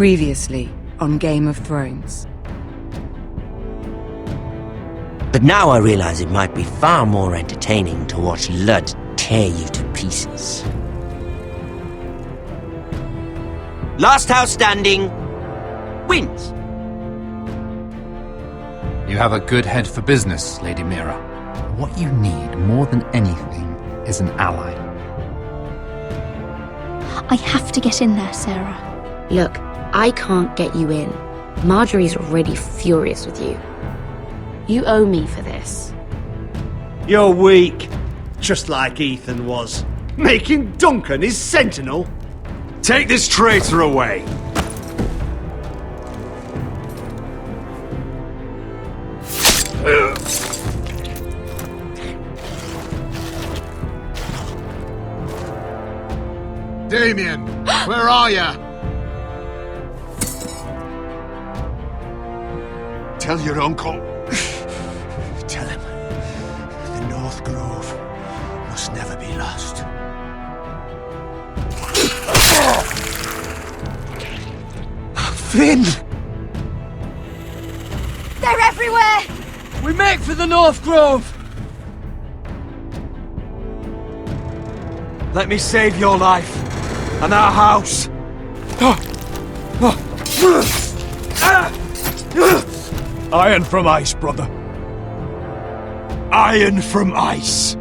Previously on Game of Thrones. But now I realize it might be far more entertaining to watch Ludd tear you to pieces. Last house standing wins. You have a good head for business, Lady Mira. What you need more than anything is an ally. I have to get in there, Sarah. Look, I can't get you in. Marjorie's already furious with you. You owe me for this. You're weak. Just like Ethan was. Making Duncan his sentinel. Take this traitor away. Damien, where are ya? Tell your uncle. Tell him the North Grove must never be lost. Finn! They're everywhere! We make for the North Grove! Let me save your life and our house. Iron from ice, brother. Iron from ice.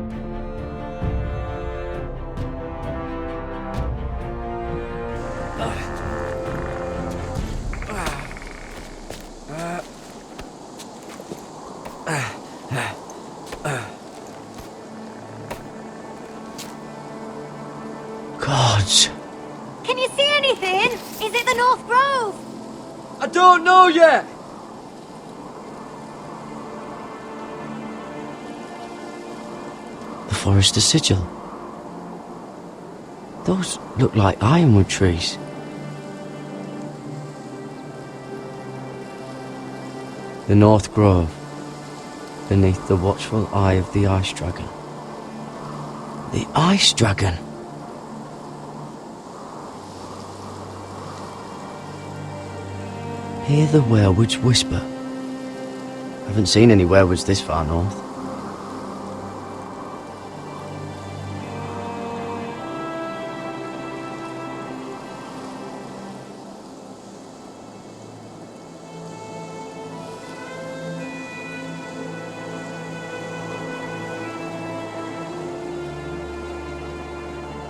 Gods. Can you see anything? Is it the North Grove? I don't know yet! The Forester Sigil. Those look like ironwood trees. The North Grove, beneath the watchful eye of the Ice Dragon. The Ice Dragon? Hear the werewoods whisper. Haven't seen any werewoods this far north.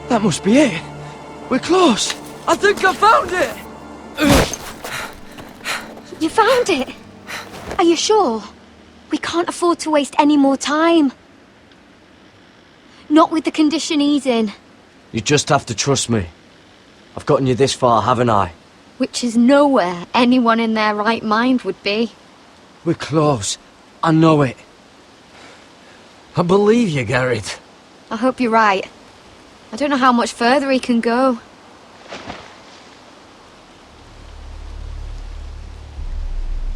That must be it! We're close! I think I found it! You found it? Are you sure? We can't afford to waste any more time. Not with the condition he's in. You just have to trust me. I've gotten you this far, haven't I? Which is nowhere anyone in their right mind would be. We're close. I know it. I believe you, Garrett. I hope you're right. I don't know how much further he can go.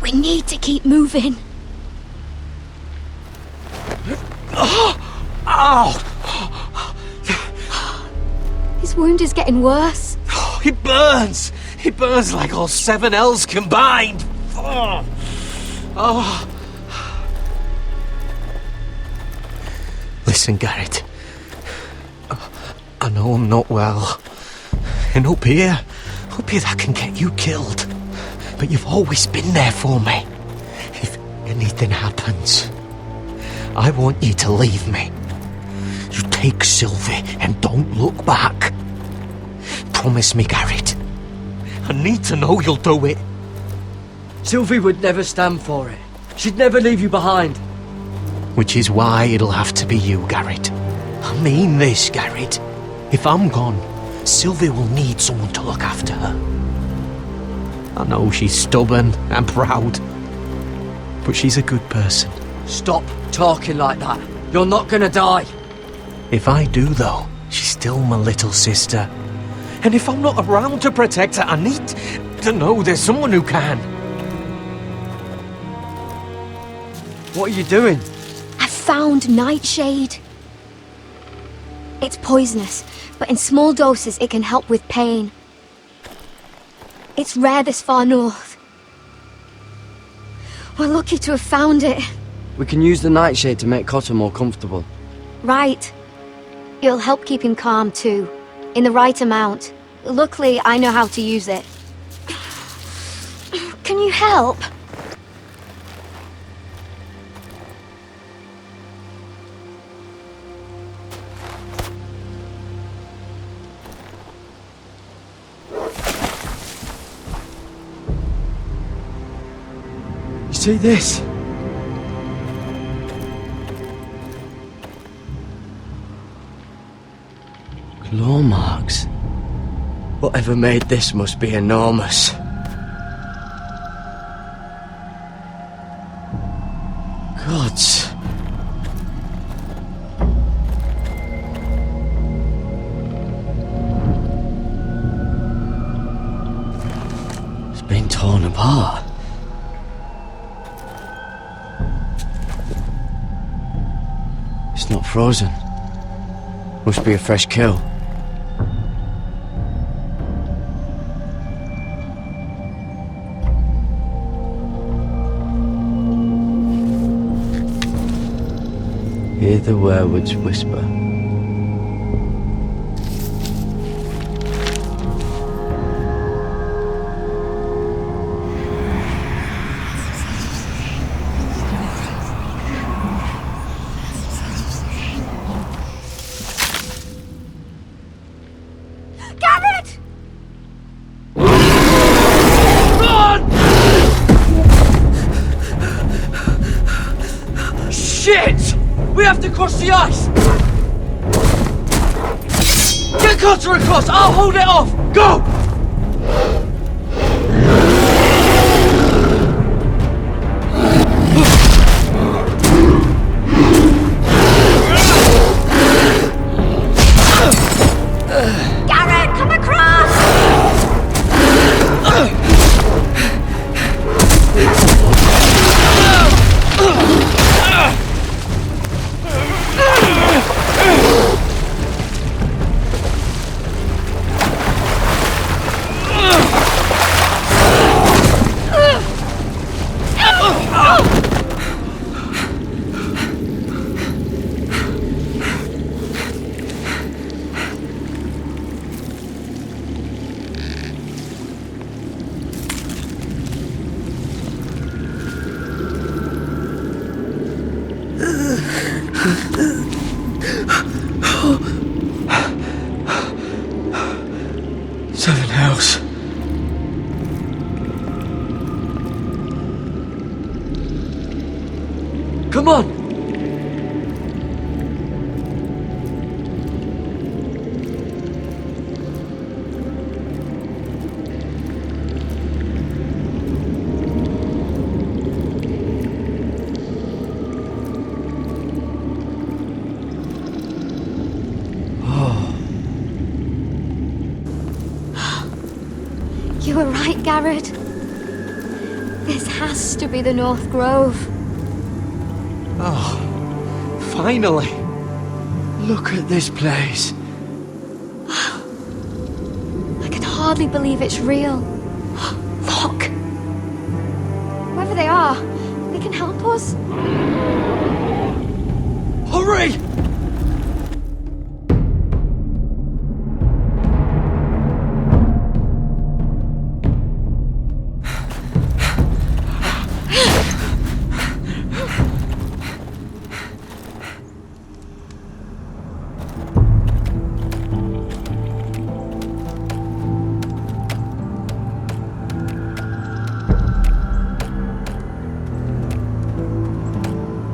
We need to keep moving. His wound is getting worse. He burns! He burns like all 7 L's combined! Listen, Garrett. I know I'm not well. And up here that can get you killed. But you've always been there for me. If anything happens, I want you to leave me. You take Sylvie and don't look back. Promise me, Garrett. I need to know you'll do it. Sylvie would never stand for it. She'd never leave you behind. Which is why it'll have to be you, Garrett. I mean this, Garrett. If I'm gone, Sylvie will need someone to look after her. I know she's stubborn and proud, but she's a good person. Stop talking like that. You're not gonna die. If I do, though, she's still my little sister. And if I'm not around to protect her, I need to know there's someone who can. What are you doing? I found Nightshade. It's poisonous, but in small doses it can help with pain. It's rare this far north. We're lucky to have found it. We can use the nightshade to make Cotter more comfortable. Right. It'll help keep him calm too. In the right amount. Luckily, I know how to use it. Can you help? You see this? Claw marks. Whatever made this must be enormous. Gods. It's been torn apart. It's not frozen. Must be a fresh kill. Hear the werewoods whisper. Garrett! Shit! We have to cross the ice! Get Cotter across! I'll hold it off! Go! Garrett, come across! Seven Hells. Come on! You were right, Garrett. This has to be the North Grove. Oh, finally! Look at this place. I can hardly believe it's real. Look! Whoever they are, they can help us. Hurry!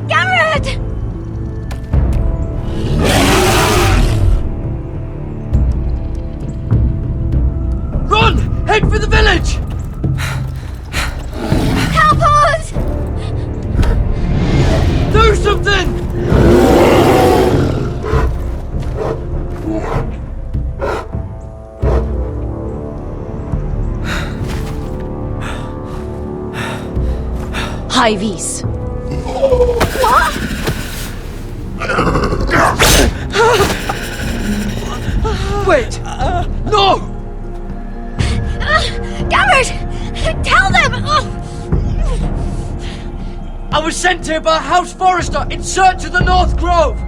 Garrett! Run! Head for the village! Help us! Do something! Hivies. Wait! No! Garrett! Tell them! I was sent here by House Forrester in search of the North Grove!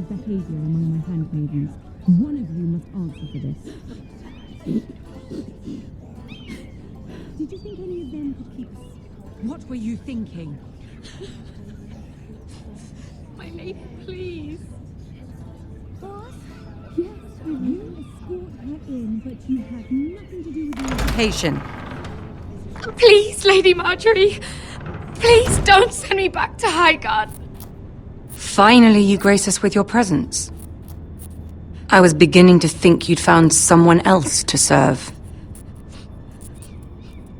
Behavior among my handmaidens. One of you must answer for this. Did you think any of them could keep us? What were you thinking? My lady, please. Boss? Yes, I will escort her in, but you have nothing to do with the Patient. Please, Lady Marjorie. Please don't send me back to Highgarden. Finally, you grace us with your presence. I was beginning to think you'd found someone else to serve.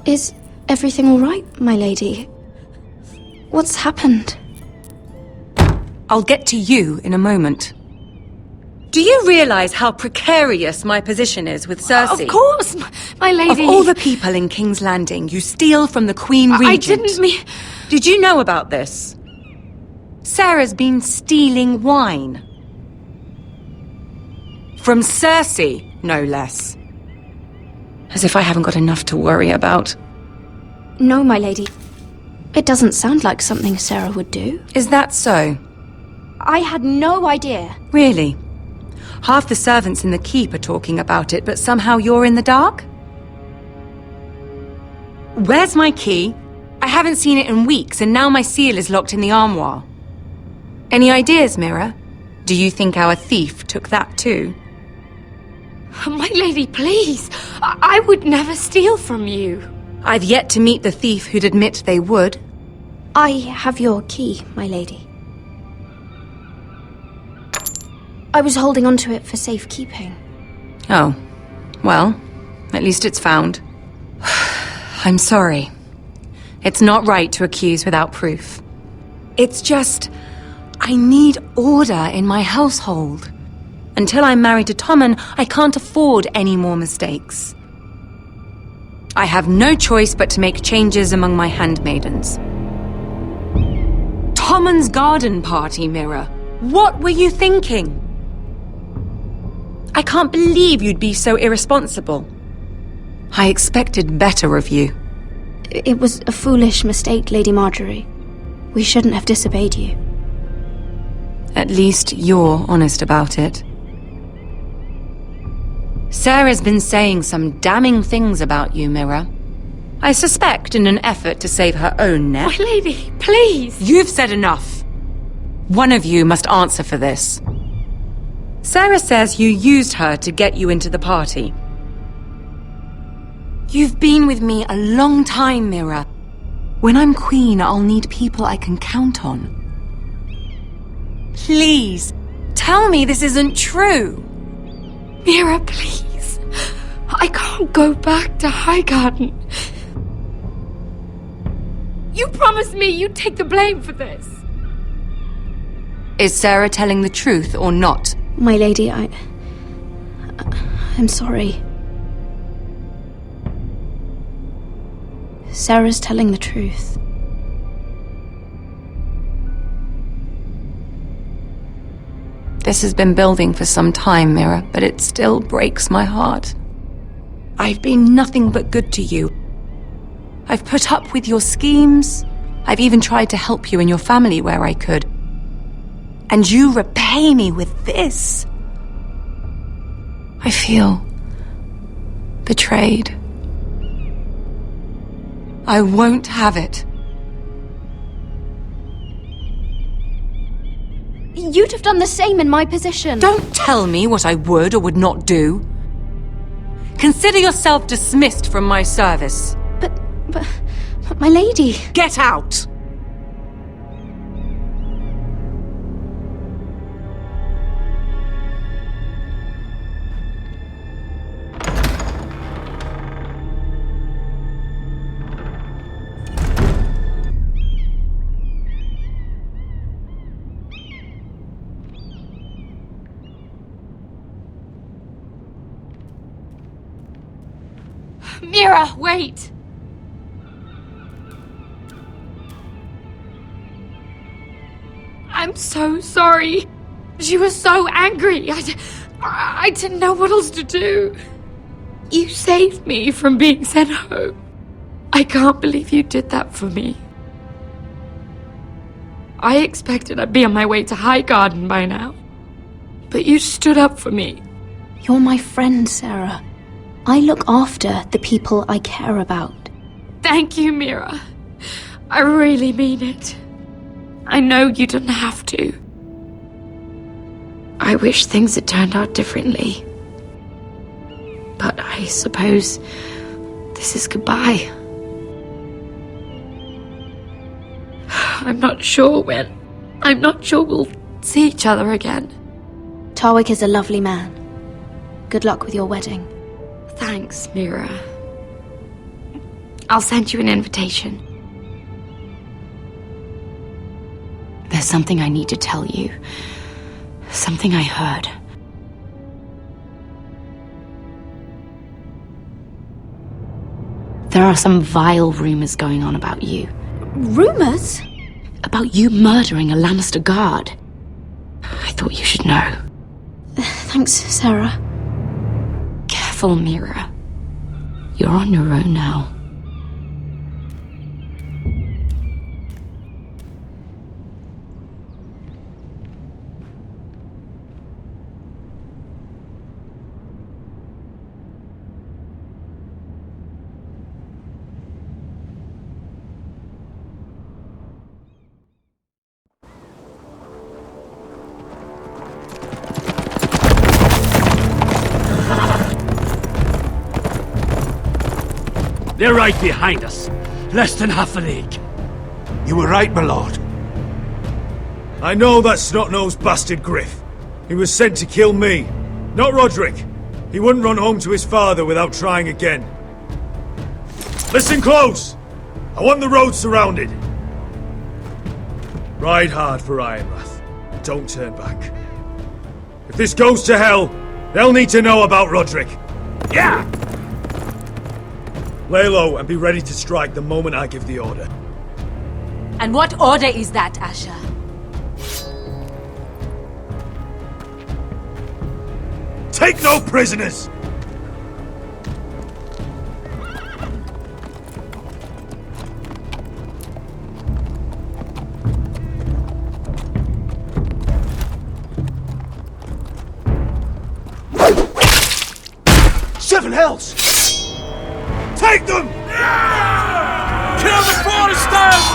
Is everything all right, my lady? What's happened? I'll get to you in a moment. Do you realize how precarious my position is with Cersei? Of course, my lady. Of all the people in King's Landing, you steal from the Queen Regent. I didn't mean... Did you know about this? Sarah's been stealing wine. From Cersei, no less. As if I haven't got enough to worry about. No, my lady. It doesn't sound like something Sarah would do. Is that so? I had no idea. Really? Half the servants in the keep are talking about it, but somehow you're in the dark? Where's my key? I haven't seen it in weeks, and now my seal is locked in the armoire. Any ideas, Mira? Do you think our thief took that too? My lady, please. I would never steal from you. I've yet to meet the thief who'd admit they would. I have your key, my lady. I was holding onto it for safekeeping. Oh. Well, at least it's found. I'm sorry. It's not right to accuse without proof. It's just... I need order in my household. Until I'm married to Tommen, I can't afford any more mistakes. I have no choice but to make changes among my handmaidens. Tommen's garden party, Mira. What were you thinking? I can't believe you'd be so irresponsible. I expected better of you. It was a foolish mistake, Lady Marjorie. We shouldn't have disobeyed you. At least you're honest about it. Sarah's been saying some damning things about you, Mira. I suspect in an effort to save her own neck. My lady, please! You've said enough. One of you must answer for this. Sarah says you used her to get you into the party. You've been with me a long time, Mira. When I'm queen, I'll need people I can count on. Please, tell me this isn't true. Mira, please. I can't go back to Highgarden. You promised me you'd take the blame for this. Is Sarah telling the truth or not? My lady, I'm sorry. Sarah's telling the truth. This has been building for some time, Mira, but it still breaks my heart. I've been nothing but good to you. I've put up with your schemes. I've even tried to help you and your family where I could. And you repay me with this. I feel betrayed. I won't have it. You'd have done the same in my position. Don't tell me what I would or would not do. Consider yourself dismissed from my service. But my lady... Get out! Mira, wait! I'm so sorry. She was so angry. I didn't know what else to do. You saved me from being sent home. I can't believe you did that for me. I expected I'd be on my way to Highgarden by now. But you stood up for me. You're my friend, Sarah. I look after the people I care about. Thank you, Mira. I really mean it. I know you didn't have to. I wish things had turned out differently. But I suppose this is goodbye. I'm not sure when. I'm not sure we'll see each other again. Tarwick is a lovely man. Good luck with your wedding. Thanks, Mira. I'll send you an invitation. There's something I need to tell you. Something I heard. There are some vile rumors going on about you. Rumors? About you murdering a Lannister guard. I thought you should know. Thanks, Sarah. Careful, Mira. You're on your own now. They're right behind us. Less than half a league. You were right, my lord. I know that snot-nosed bastard Griff. He was sent to kill me, not Roderick. He wouldn't run home to his father without trying again. Listen close! I want the road surrounded. Ride hard for Ironrath. Don't turn back. If this goes to hell, they'll need to know about Roderick. Yeah! Lay low and be ready to strike the moment I give the order. And what order is that, Asher? Take no prisoners! Seven hells! Take them! Kill the Foresters!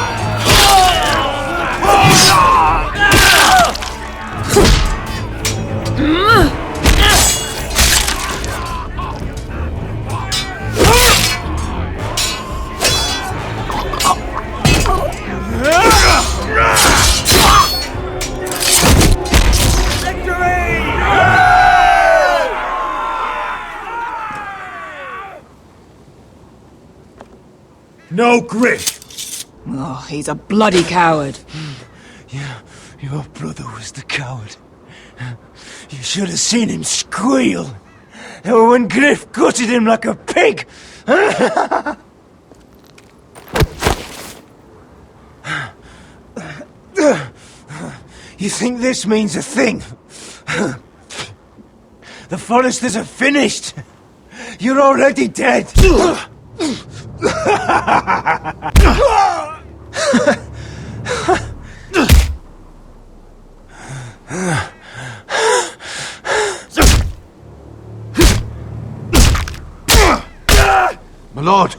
No Griff! Oh, he's a bloody coward. Your brother was the coward. You should have seen him squeal when Griff gutted him like a pig. You think this means a thing? The Foresters are finished. You're already dead. My lord!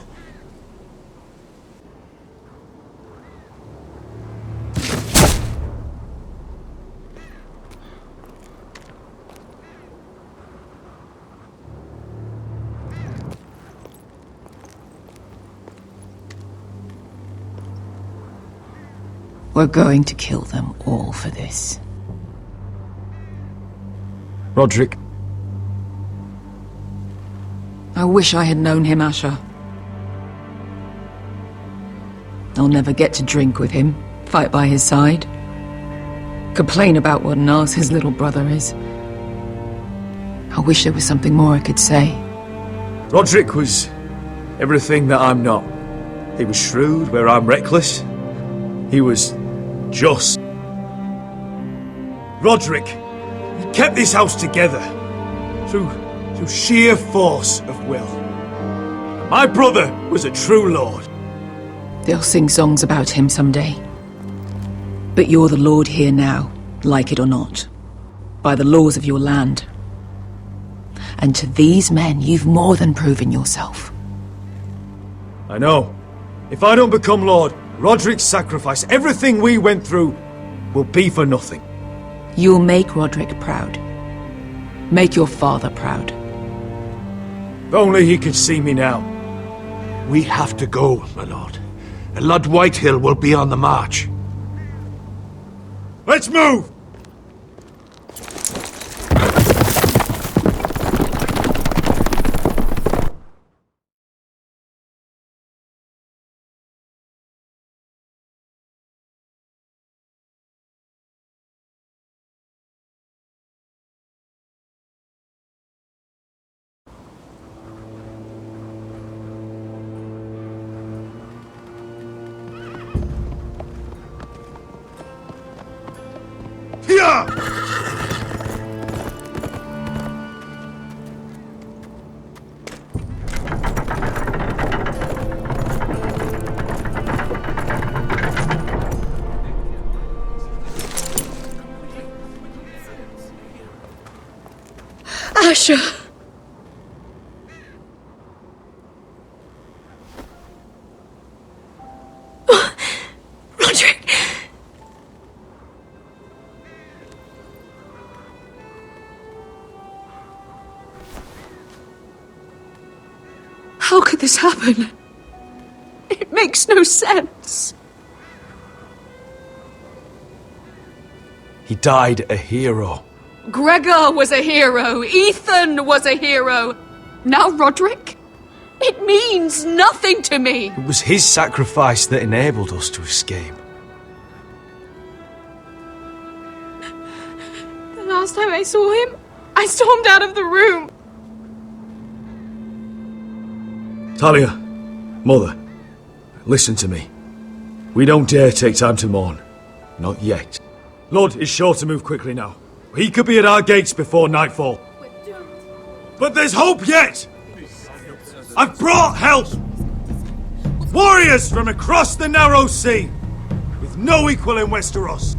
We're going to kill them all for this. Roderick. I wish I had known him, Asher. I'll never get to drink with him, fight by his side, complain about what an arse his little brother is. I wish there was something more I could say. Roderick was everything that I'm not. He was shrewd where I'm reckless. He was just. Roderick, he kept this house together through sheer force of will. And my brother was a true lord. They'll sing songs about him someday. But you're the lord here now, like it or not, by the laws of your land. And to these men, you've more than proven yourself. I know. If I don't become lord, Roderick's sacrifice, everything we went through, will be for nothing. You'll make Roderick proud. Make your father proud. If only he could see me now. We have to go, my lord. And Lord Whitehill will be on the march. Let's move! Asher! Roderick! How could this happen? It makes no sense. He died a hero. Gregor was a hero. Ethan was a hero. Now Roderick? It means nothing to me. It was his sacrifice that enabled us to escape. The last time I saw him, I stormed out of the room. Talia, Mother, listen to me. We don't dare take time to mourn. Not yet. Lord is sure to move quickly now. He could be at our gates before nightfall. But there's hope yet! I've brought help! Warriors from across the narrow sea, with no equal in Westeros.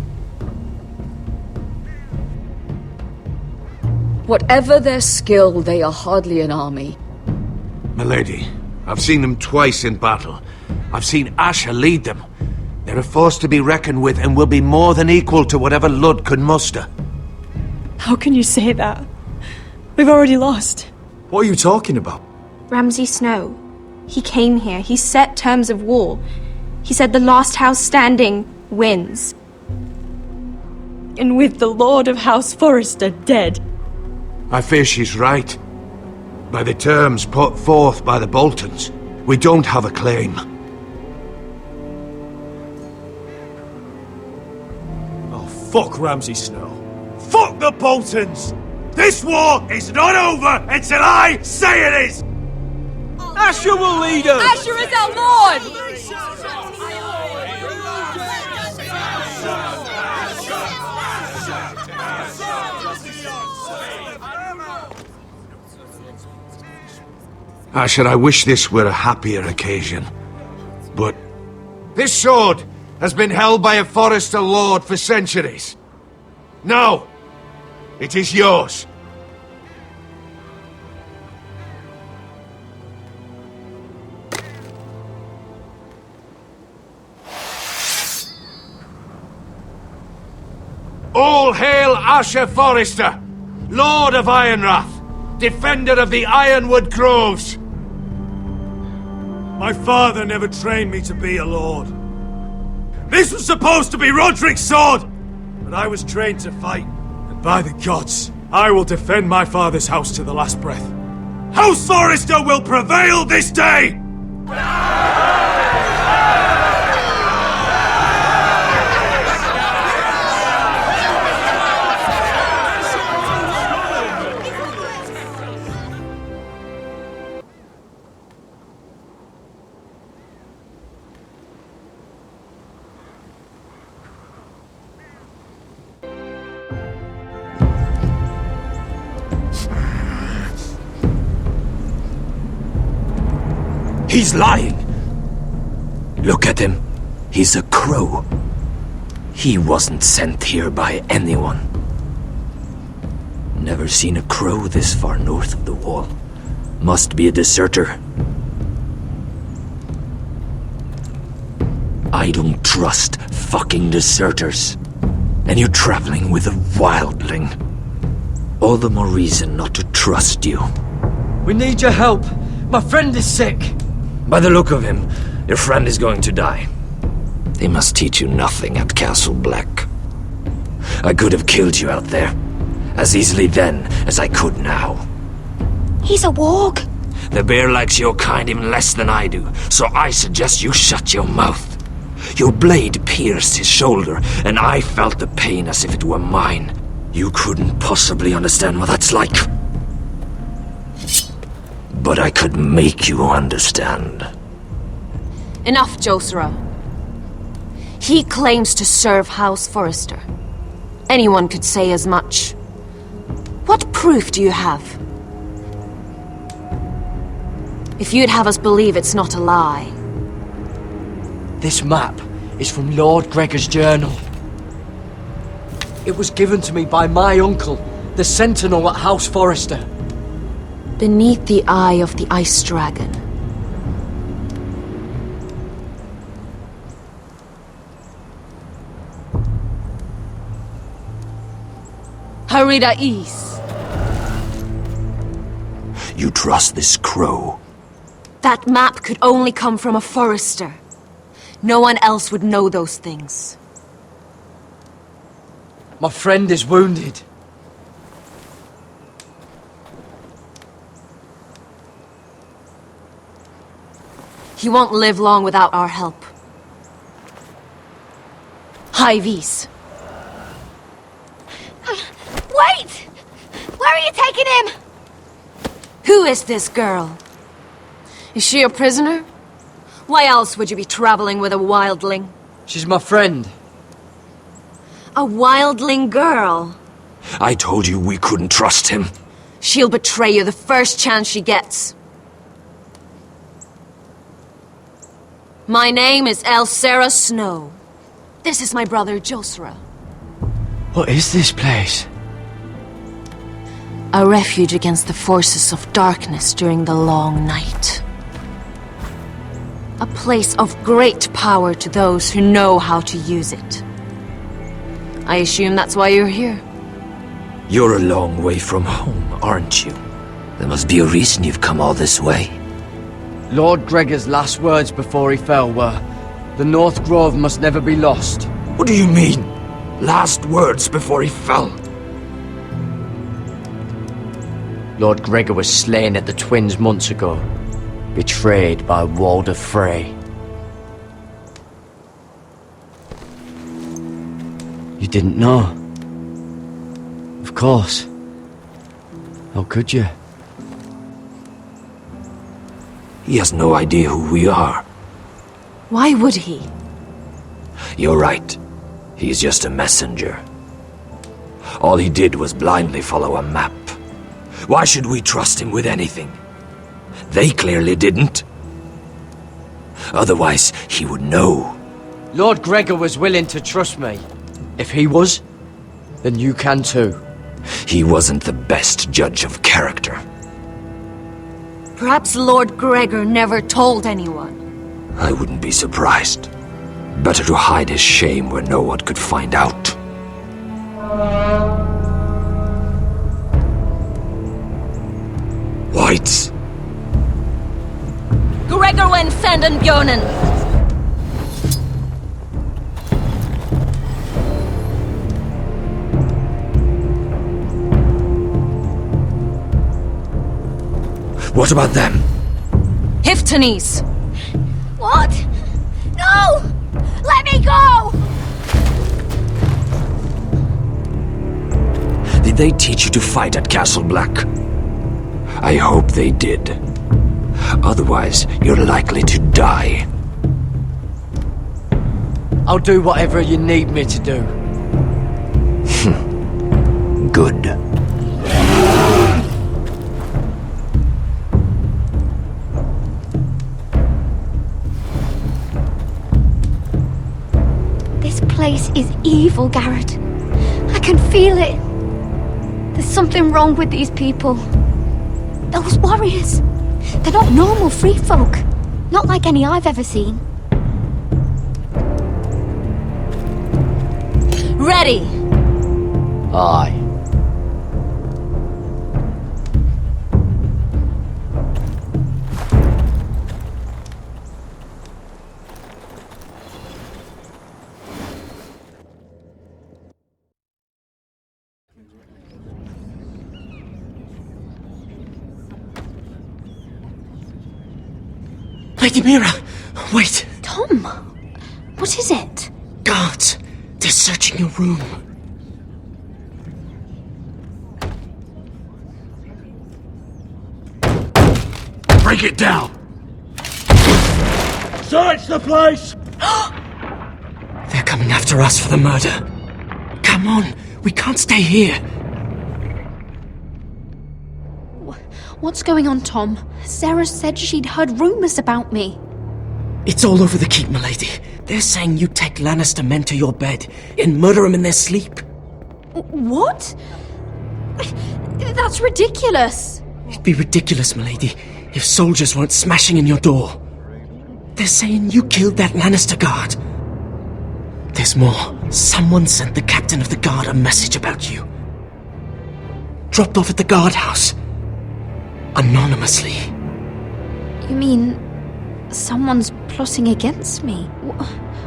Whatever their skill, they are hardly an army. Milady, I've seen them twice in battle. I've seen Asher lead them. They're a force to be reckoned with and will be more than equal to whatever Lud could muster. How can you say that? We've already lost. What are you talking about? Ramsay Snow. He came here. He set terms of war. He said the last house standing wins. And with the Lord of House Forrester dead. I fear she's right. By the terms put forth by the Boltons, we don't have a claim. Oh, fuck Ramsay Snow. Fuck the Boltons! This war is not over until I say it is! Asher will lead us! Asher is our lord! Asher, I wish this were a happier occasion. But this sword has been held by a Forrester lord for centuries. Now, it is yours. All hail Asher Forrester, Lord of Ironrath, defender of the Ironwood Groves. My father never trained me to be a lord. This was supposed to be Roderick's sword! But I was trained to fight, and by the gods, I will defend my father's house to the last breath. House Forrester will prevail this day! He's lying! Look at him. He's a crow. He wasn't sent here by anyone. Never seen a crow this far north of the wall. Must be a deserter. I don't trust fucking deserters. And you're traveling with a wildling. All the more reason not to trust you. We need your help. My friend is sick. By the look of him, your friend is going to die. They must teach you nothing at Castle Black. I could have killed you out there, as easily then as I could now. He's a warg. The bear likes your kind even less than I do, so I suggest you shut your mouth. Your blade pierced his shoulder, and I felt the pain as if it were mine. You couldn't possibly understand what that's like. But I could make you understand. Enough, Josera. He claims to serve House Forrester. Anyone could say as much. What proof do you have? If you'd have us believe it's not a lie. This map is from Lord Gregor's journal. It was given to me by my uncle, the Sentinel at House Forrester. Beneath the eye of the Ice Dragon. Harida East. You trust this crow? That map could only come from a Forrester. No one else would know those things. My friend is wounded. He won't live long without our help. Hyvis. Wait! Where are you taking him? Who is this girl? Is she a prisoner? Why else would you be traveling with a wildling? She's my friend. A wildling girl? I told you we couldn't trust him. She'll betray you the first chance she gets. My name is Elsera Snow. This is my brother Josera. What is this place? A refuge against the forces of darkness during the long night. A place of great power to those who know how to use it. I assume that's why you're here. You're a long way from home, aren't you? There must be a reason you've come all this way. Lord Gregor's last words before he fell were, "The North Grove must never be lost." What do you mean? Last words before he fell? Lord Gregor was slain at the Twins months ago, betrayed by Walder Frey. You didn't know? Of course. How could you? He has no idea who we are. Why would he? You're right. He's just a messenger. All he did was blindly follow a map. Why should we trust him with anything? They clearly didn't. Otherwise, he would know. Lord Gregor was willing to trust me. If he was, then you can too. He wasn't the best judge of character. Perhaps Lord Gregor never told anyone. I wouldn't be surprised. Better to hide his shame where no one could find out. Whites! Gregorwen Sandon Bjornen! What about them? Hiftanes! What? No! Let me go! Did they teach you to fight at Castle Black? I hope they did. Otherwise, you're likely to die. I'll do whatever you need me to do. Good. This place is evil, Garrett. I can feel it. There's something wrong with these people. Those warriors. They're not normal free folk. Not like any I've ever seen. Ready! Aye. Lady Mira! Wait! Tom! What is it? Guards! They're searching your room. Break it down! Search the place! They're coming after us for the murder. Come on, we can't stay here. What's going on, Tom? Sarah said she'd heard rumors about me. It's all over the keep, milady. They're saying you take Lannister men to your bed and murder them in their sleep. What? That's ridiculous. It'd be ridiculous, milady, if soldiers weren't smashing in your door. They're saying you killed that Lannister guard. There's more. Someone sent the captain of the guard a message about you. Dropped off at the guardhouse. Anonymously. You mean someone's plotting against me?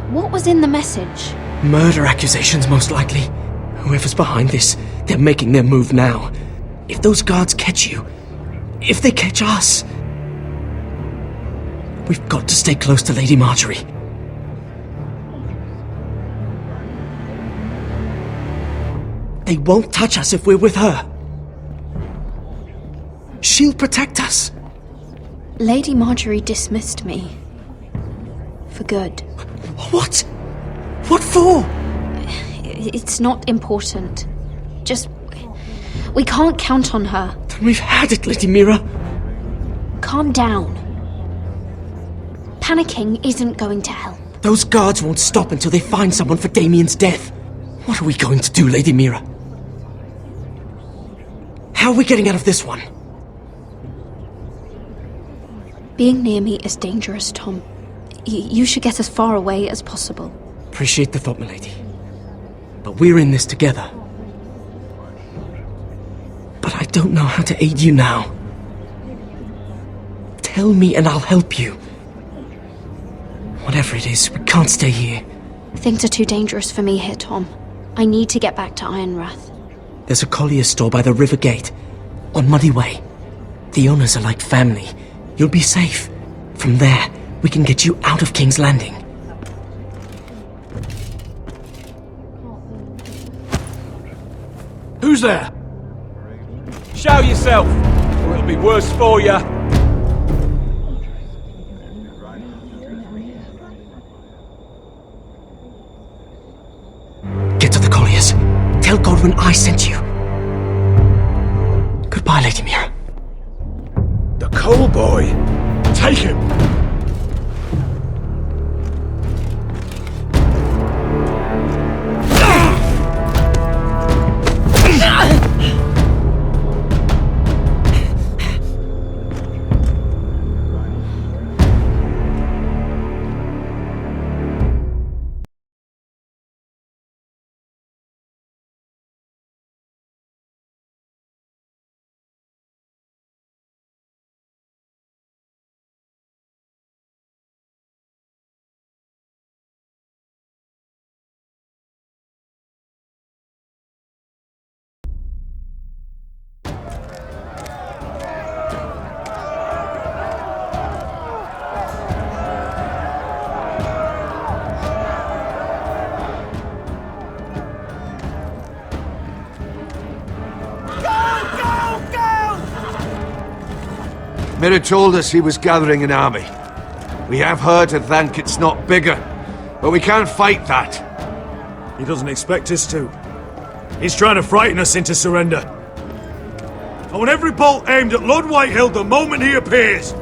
What was in the message? Murder accusations, most likely. Whoever's behind this, they're making their move now. If those guards catch you, if they catch us, we've got to stay close to Lady Marjorie. They won't touch us if we're with her. She'll protect us. Lady Marjorie dismissed me. For good. What? What for? It's not important. Just... we can't count on her. Then we've had it, Lady Mira. Calm down. Panicking isn't going to help. Those guards won't stop until they find someone for Damien's death. What are we going to do, Lady Mira? How are we getting out of this one? Being near me is dangerous, Tom. You should get as far away as possible. Appreciate the thought, milady. But we're in this together. But I don't know how to aid you now. Tell me and I'll help you. Whatever it is, we can't stay here. Things are too dangerous for me here, Tom. I need to get back to Ironrath. There's a collier store by the river gate, on Muddy Way. The owners are like family. You'll be safe. From there, we can get you out of King's Landing. Who's there? Show yourself, or it'll be worse for you. Get to the colliers. Tell Godwyn I sent you. Goodbye, Lady Mira. The Coal Boy. Take him. Mira told us he was gathering an army. We have her to thank it's not bigger, but we can't fight that. He doesn't expect us to. He's trying to frighten us into surrender. I want every bolt aimed at Lord Whitehill the moment he appears.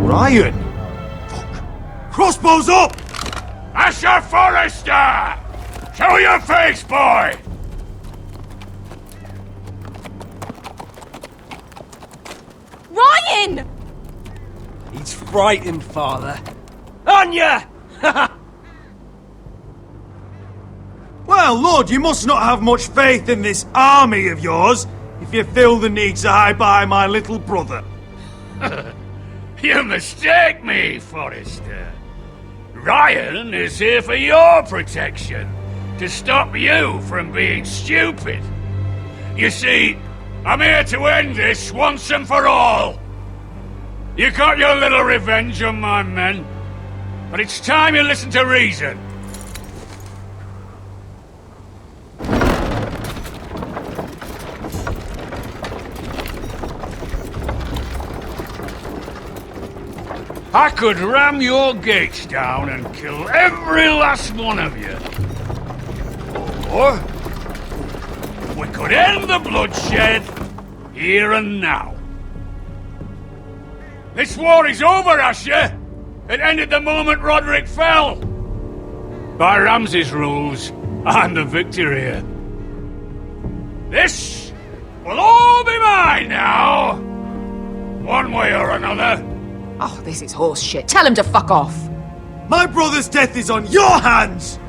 Ryan! Fuck. Crossbows up! Asher Forrester! Show your face, boy! Ryan! He's frightened, Father. Anya! Well, Lord, you must not have much faith in this army of yours if you feel the need to hide behind my little brother. You mistake me, Forrester. Ryan is here for your protection, to stop you from being stupid. You see, I'm here to end this once and for all. You got your little revenge on my men, but it's time you listen to reason. I could ram your gates down and kill every last one of you. Or we could end the bloodshed here and now. This war is over, Asher. It ended the moment Roderick fell. By Ramsay's rules, I'm the victor here. This will all be mine now. One way or another. Oh, this is horse shit. Tell him to fuck off. My brother's death is on your hands!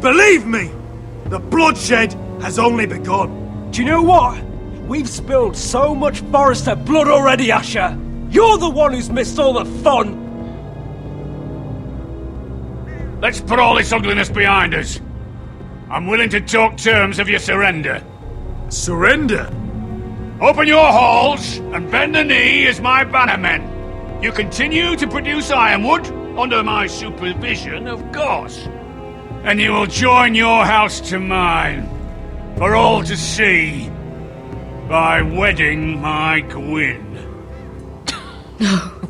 Believe me, the bloodshed has only begun. Do you know what? We've spilled so much Forrester blood already, Asher. You're the one who's missed all the fun. Let's put all this ugliness behind us. I'm willing to talk terms of your surrender. Surrender? Open your halls and bend the knee as my bannermen. You continue to produce ironwood, under my supervision, of course. And you will join your house to mine, for all to see, by wedding my Gwyn.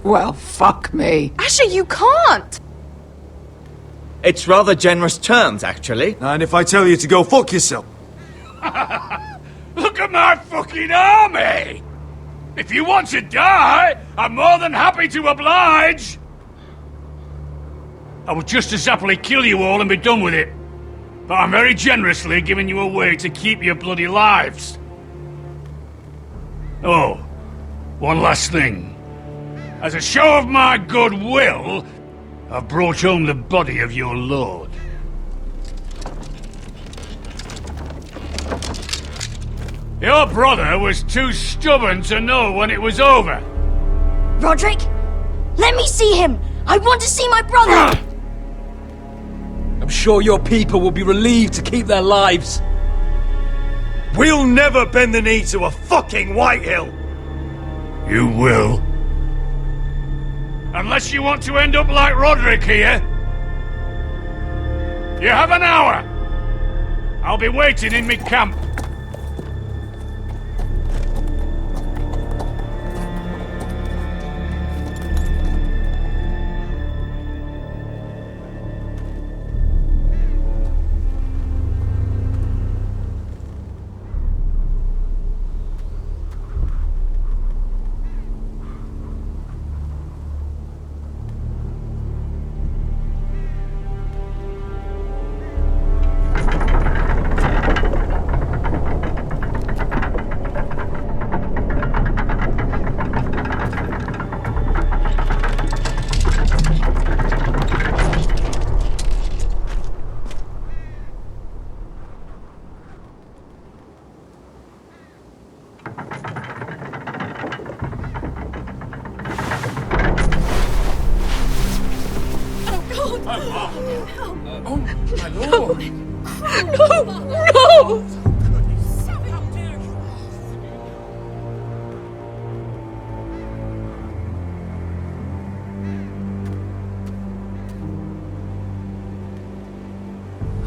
Well, fuck me. Asher, you can't! It's rather generous terms, actually. And if I tell you to go fuck yourself? Look at my fucking army! If you want to die, I'm more than happy to oblige! I would just as happily kill you all and be done with it. But I'm very generously giving you a way to keep your bloody lives. Oh, one last thing. As a show of my goodwill, I've brought home the body of your lord. Your brother was too stubborn to know when it was over. Roderick, let me see him. I want to see my brother. I'm sure your people will be relieved to keep their lives. We'll never bend the knee to a fucking Whitehill. You will. Unless you want to end up like Roderick here. You have an hour. I'll be waiting in my camp. No!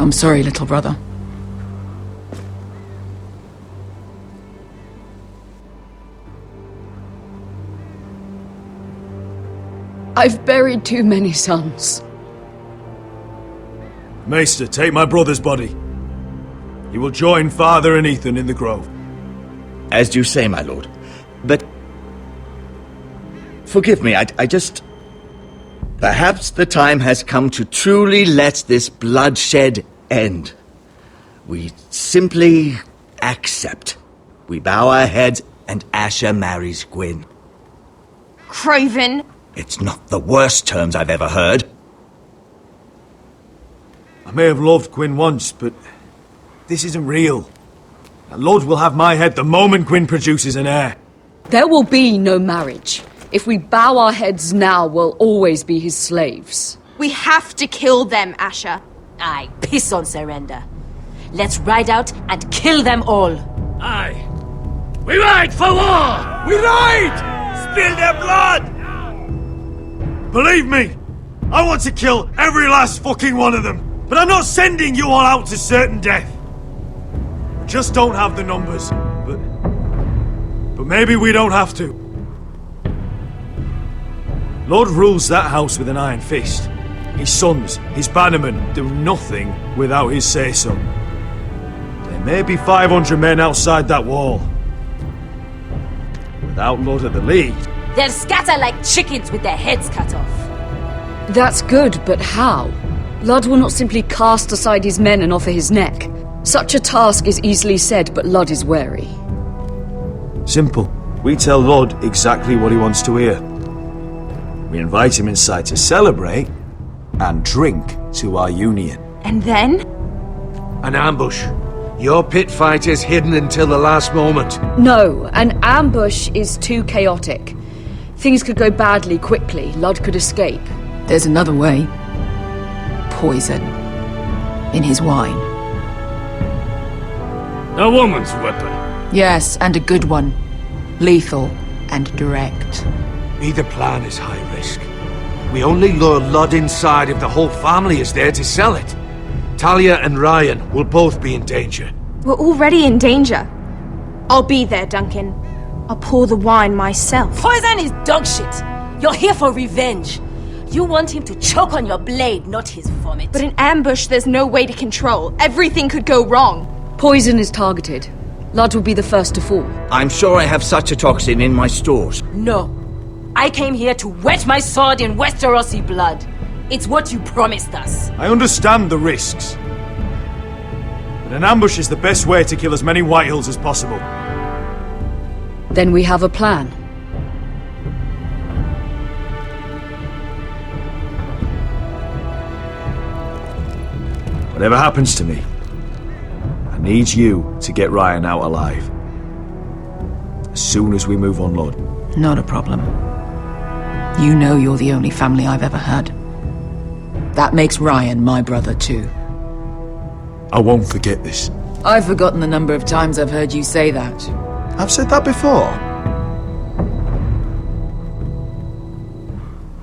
I'm sorry, little brother. I've buried too many sons. Maester, take my brother's body. He will join father and Ethan in the grove. As you say, my lord. But... forgive me, I just... Perhaps the time has come to truly let this bloodshed end. We simply accept. We bow our heads and Asher marries Gwyn. Craven! It's not the worst terms I've ever heard. I may have loved Gwyn once, but this isn't real. Lord will have my head the moment Gwyn produces an heir. There will be no marriage. If we bow our heads now, we'll always be his slaves. We have to kill them, Asher. Aye, piss on surrender. Let's ride out and kill them all. Aye. We ride for war! We ride! Spill their blood! Believe me, I want to kill every last fucking one of them. But I'm not sending you all out to certain death. We just don't have the numbers. But maybe we don't have to. Lord rules that house with an iron fist. His sons, his bannermen, do nothing without his say-so. There may be 500 men outside that wall. Without Lord at the lead... They'll scatter like chickens with their heads cut off. That's good, but how? Ludd will not simply cast aside his men and offer his neck. Such a task is easily said, but Ludd is wary. Simple. We tell Lord exactly what he wants to hear. We invite him inside to celebrate and drink to our union. And then? An ambush. Your pit fighters hidden until the last moment. No, an ambush is too chaotic. Things could go badly quickly. Ludd could escape. There's another way. Poison. In his wine. A woman's weapon. Yes, and a good one. Lethal and direct. Either plan is high risk. We only lure Ludd inside if the whole family is there to sell it. Talia and Ryan will both be in danger. We're already in danger. I'll be there, Duncan. I'll pour the wine myself. Poison is dog shit. You're here for revenge. You want him to choke on your blade, not his vomit. But in ambush, there's no way to control. Everything could go wrong. Poison is targeted. Ludd will be the first to fall. I'm sure I have such a toxin in my stores. No. I came here to wet my sword in Westerosi blood. It's what you promised us. I understand the risks. But an ambush is the best way to kill as many Whitehills as possible. Then we have a plan. Whatever happens to me, I need you to get Ryan out alive. As soon as we move on, Lord. Not a problem. You know you're the only family I've ever had. That makes Ryan my brother too. I won't forget this. I've forgotten the number of times I've heard you say that. I've said that before.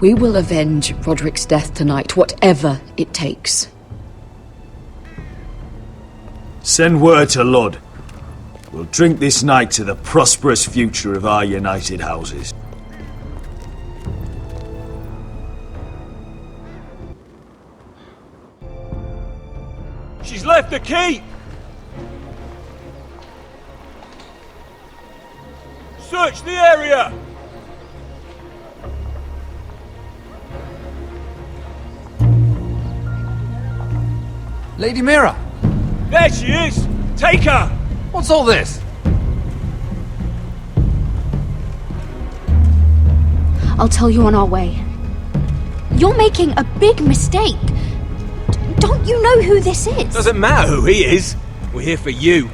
We will avenge Roderick's death tonight, whatever it takes. Send word to Ludd. We'll drink this night to the prosperous future of our united houses. She's left the keep! Search the area! Lady Mira! There she is! Take her! What's all this? I'll tell you on our way. You're making a big mistake. Don't you know who this is? Doesn't matter who he is. We're here for you.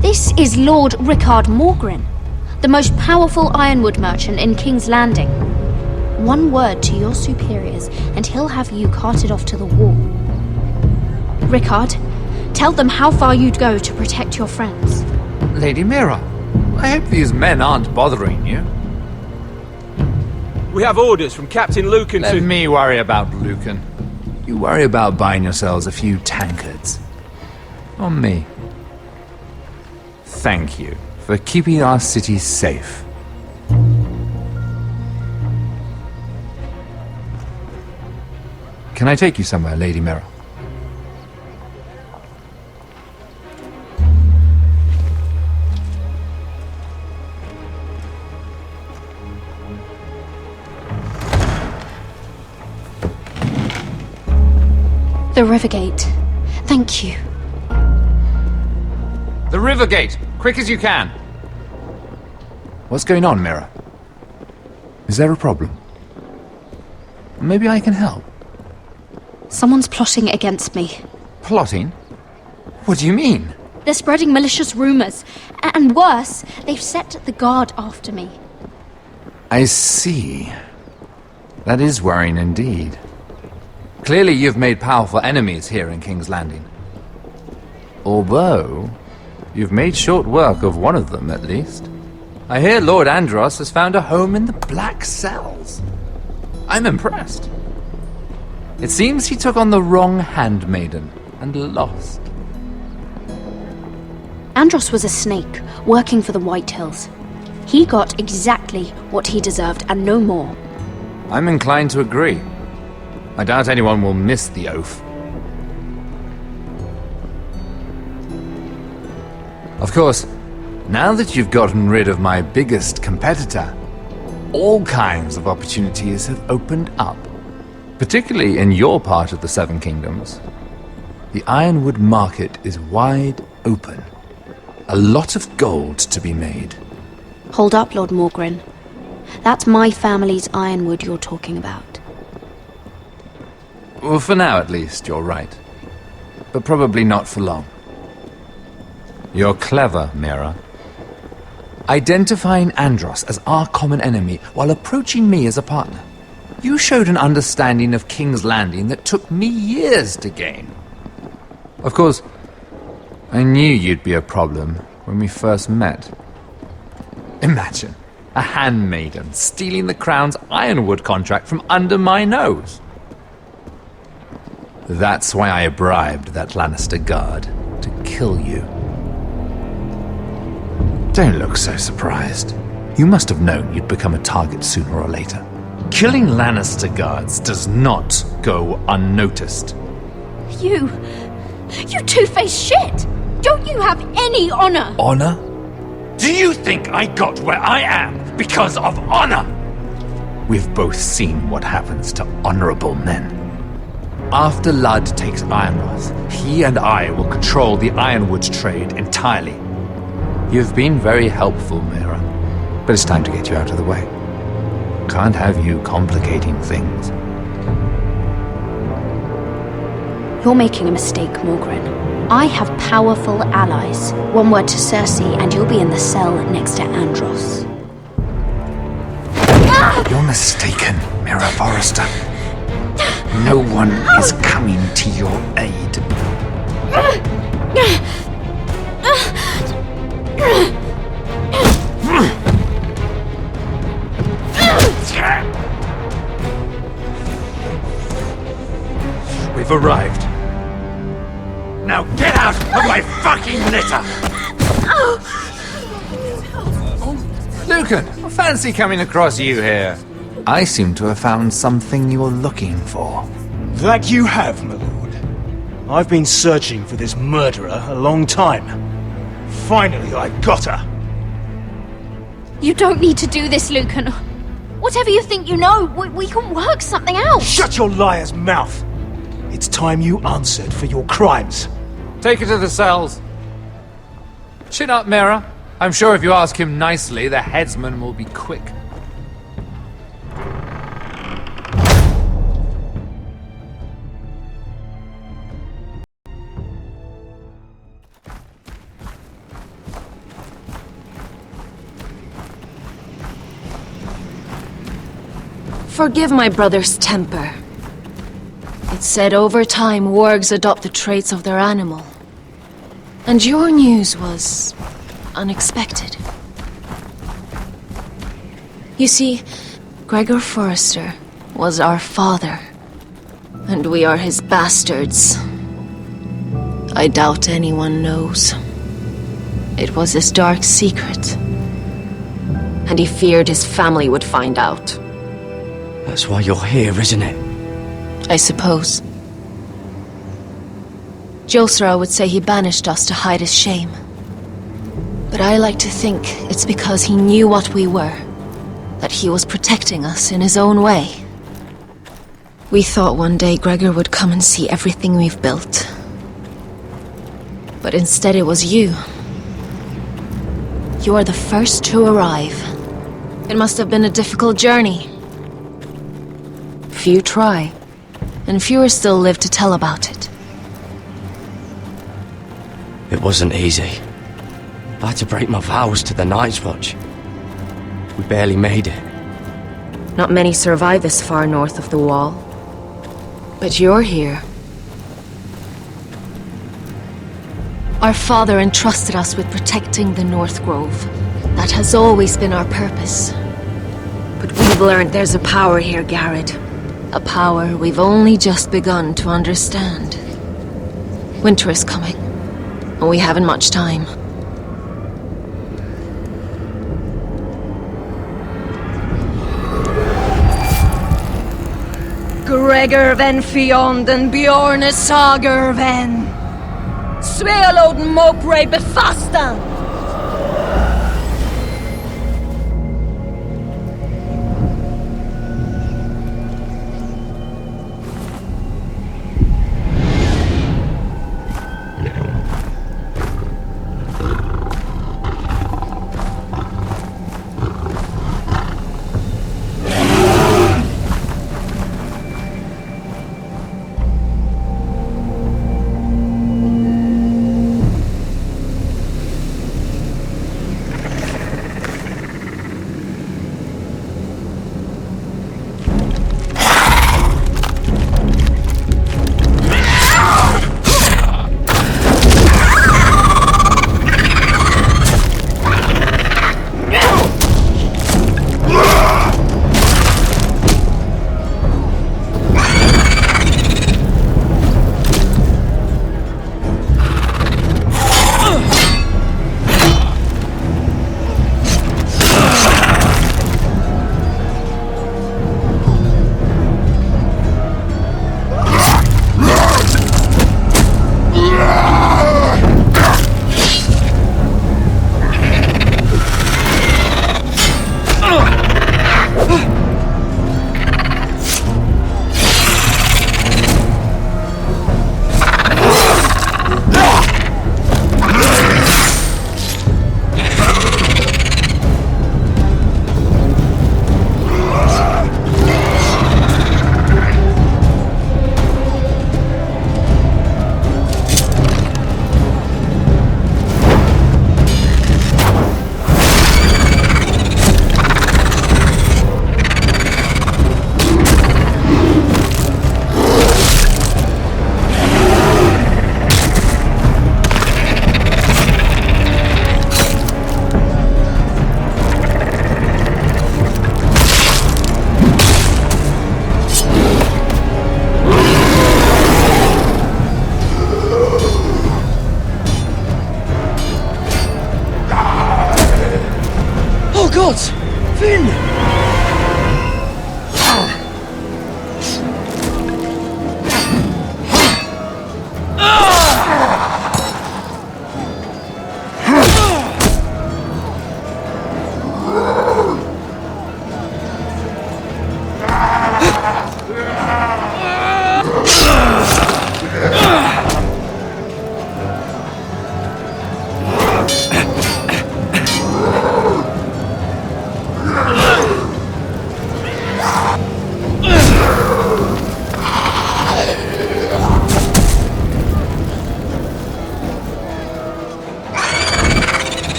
This is Lord Rickard Morgren, the most powerful ironwood merchant in King's Landing. One word to your superiors, and he'll have you carted off to the wall. Rickard, tell them how far you'd go to protect your friends. Lady Mira, I hope these men aren't bothering you. We have orders from Captain Lucan Let me worry about Lucan. You worry about buying yourselves a few tankards. On me. Thank you for keeping our city safe. Can I take you somewhere, Lady Mira? The Rivergate. Thank you. The Rivergate! Quick as you can! What's going on, Mira? Is there a problem? Maybe I can help. Someone's plotting against me. Plotting? What do you mean? They're spreading malicious rumors. And worse, they've set the guard after me. I see. That is worrying indeed. Clearly you've made powerful enemies here in King's Landing. Although, you've made short work of one of them, at least. I hear Lord Andros has found a home in the Black Cells. I'm impressed. It seems he took on the wrong handmaiden and lost. Andros was a snake, working for the Whitehills. He got exactly what he deserved and no more. I'm inclined to agree. I doubt anyone will miss the oath. Of course, now that you've gotten rid of my biggest competitor, all kinds of opportunities have opened up. Particularly in your part of the Seven Kingdoms. The Ironwood market is wide open. A lot of gold to be made. Hold up, Lord Morgren. That's my family's Ironwood you're talking about. Well, for now at least, you're right. But probably not for long. You're clever, Mira. Identifying Andros as our common enemy while approaching me as a partner. You showed an understanding of King's Landing that took me years to gain. Of course, I knew you'd be a problem when we first met. Imagine a handmaiden stealing the Crown's Ironwood contract from under my nose. That's why I bribed that Lannister guard to kill you. Don't look so surprised. You must have known you'd become a target sooner or later. Killing Lannister guards does not go unnoticed. You two-faced shit! Don't you have any honor? Honor? Do you think I got where I am because of honor? We've both seen what happens to honorable men. After Ludd takes Ironrath, he and I will control the Ironwood trade entirely. You've been very helpful, Mira, but it's time to get you out of the way. Can't have you complicating things. You're making a mistake, Morgren. I have powerful allies. One word to Cersei and you'll be in the cell next to Andros. You're mistaken, Mira Forrester. No one is coming to your aid. We've arrived. Now get out of my fucking litter! Lucan, I fancy coming across you here. I seem to have found something you're looking for. That you have, my lord. I've been searching for this murderer a long time. Finally, I got her. You don't need to do this, Lucan. Whatever you think you know, we can work something out. Shut your liar's mouth! It's time you answered for your crimes. Take her to the cells. Chin up, Mira. I'm sure if you ask him nicely, the headsman will be quick. Forgive my brother's temper. It's said over time wargs adopt the traits of their animal. And your news was unexpected. You see, Gregor Forrester was our father. And we are his bastards. I doubt anyone knows. It was his dark secret. And he feared his family would find out. That's why you're here, isn't it? I suppose. Josra would say he banished us to hide his shame. But I like to think it's because he knew what we were. That he was protecting us in his own way. We thought one day Gregor would come and see everything we've built. But instead it was you. You are the first to arrive. It must have been a difficult journey. Few try, and fewer still live to tell about it. It wasn't easy. I had to break my vows to the Night's Watch. We barely made it. Not many survive this far north of the Wall. But you're here. Our father entrusted us with protecting the North Grove. That has always been our purpose. But we've learned there's a power here, Garrett. A power we've only just begun to understand. Winter is coming, and we haven't much time. Gregor ven Fiondan Bjorne Sager ven. Svealoden Mopre Befastan. God! Finn!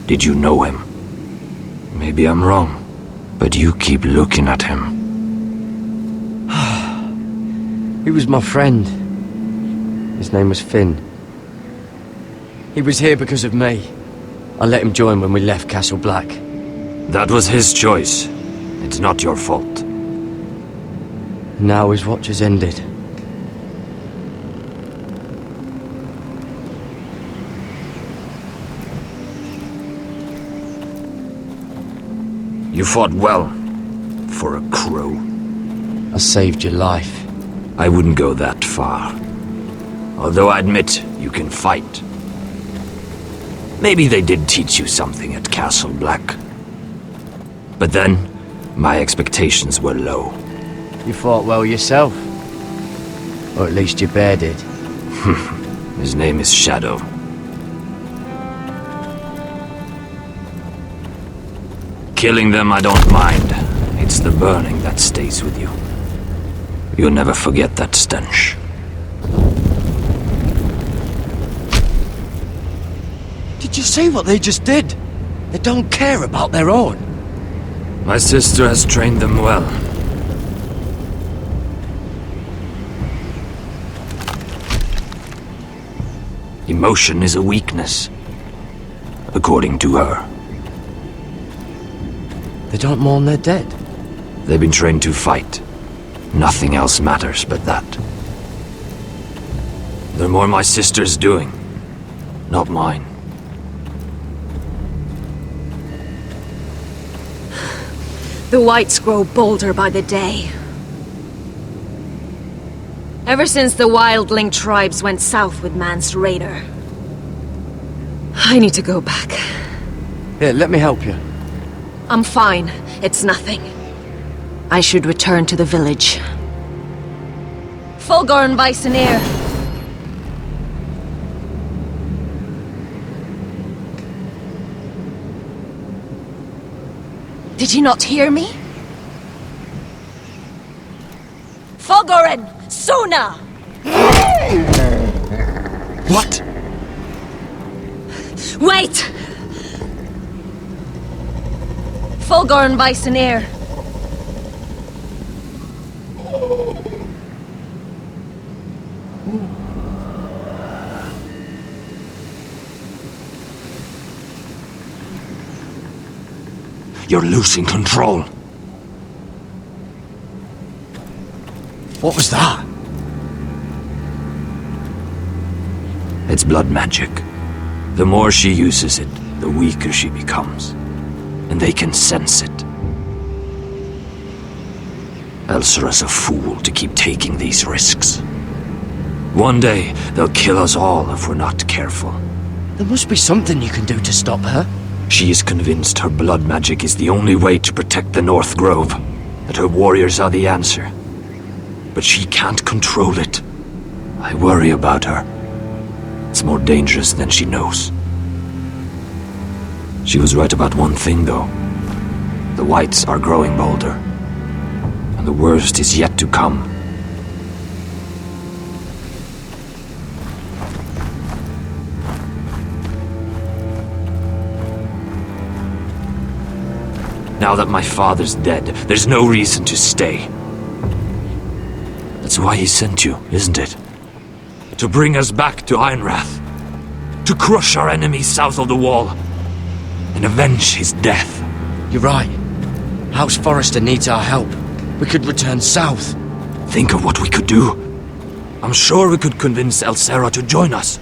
Did you know him? Maybe I'm wrong, but you keep looking at him. was my friend. His name was Finn. He was here because of me. I let him join when we left Castle Black. That was his choice. It's not your fault. Now his watch has ended. You fought well. For a crow. I saved your life. I wouldn't go that far. Although I admit, you can fight. Maybe they did teach you something at Castle Black. But then, my expectations were low. You fought well yourself. Or at least your bear did. His name is Shadow. Killing them I don't mind. It's the burning that stays with you. You'll never forget that stench. Did you see what they just did? They don't care about their own. My sister has trained them well. Emotion is a weakness, according to her. They don't mourn their dead. They've been trained to fight. Nothing else matters but that. They're more my sister's doing, not mine. The Whites grow bolder by the day. Ever since the Wildling tribes went south with Mance Rayder. I need to go back. Here, let me help you. I'm fine. It's nothing. I should return to the village. Fulgorn Vysenir! Did you not hear me? Fulgorn! Suna! What? Wait! Fulgorn Vysenir. You're losing control. What was that? It's blood magic. The more she uses it, the weaker she becomes. And they can sense it. Elsera's a fool to keep taking these risks. One day, they'll kill us all if we're not careful. There must be something you can do to stop her. She is convinced her blood magic is the only way to protect the North Grove, that her warriors are the answer. But she can't control it. I worry about her. It's more dangerous than she knows. She was right about one thing, though. The Whites are growing bolder. And the worst is yet to come. Now that my father's dead, there's no reason to stay. That's why he sent you, isn't it? To bring us back to Ironrath. To crush our enemies south of the Wall. And avenge his death. You're right. House Forrester needs our help. We could return south. Think of what we could do. I'm sure we could convince Elsera to join us.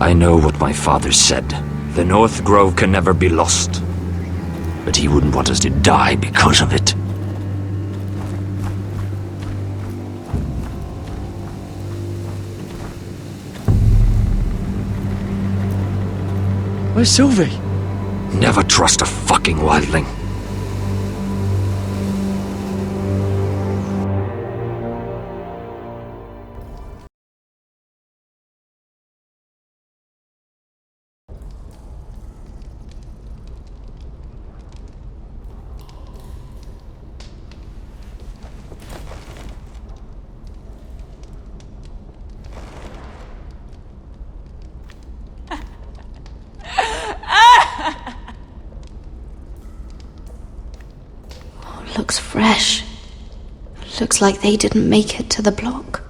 I know what my father said. The North Grove can never be lost. But he wouldn't want us to die because of it. Where's Sylvie? Never trust a fucking wildling. Looks fresh. Looks like they didn't make it to the block.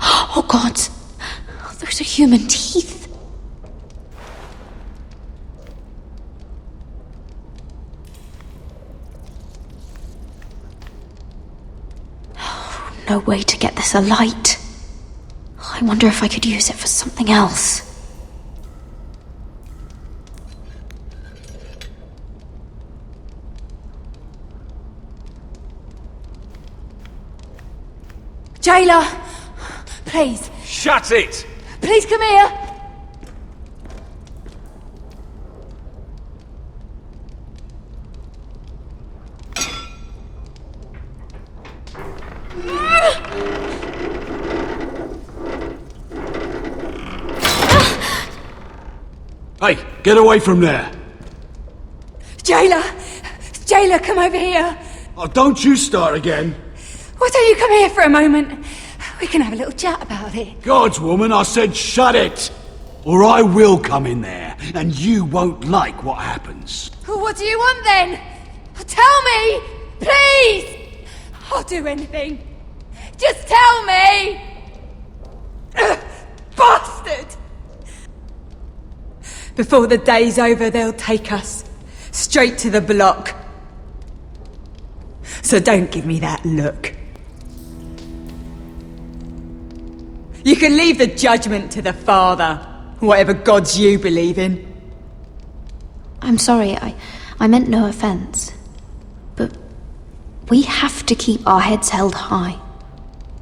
Oh God! Those are human teeth! No way to get this alight. I wonder if I could use it for something else. Jailer! Please. Shut it! Please come here! Hey, get away from there! Jailer! Jailer, come over here! Oh, don't you start again! Why don't you come here for a moment? We can have a little chat about it. God's woman, I said shut it! Or I will come in there, and you won't like what happens. Well, what do you want then? Tell me! Please! I'll do anything. Just tell me! Bastard! Before the day's over, they'll take us straight to the block. So don't give me that look. You can leave the judgment to the Father, whatever gods you believe in. I'm sorry, I meant no offense. But we have to keep our heads held high,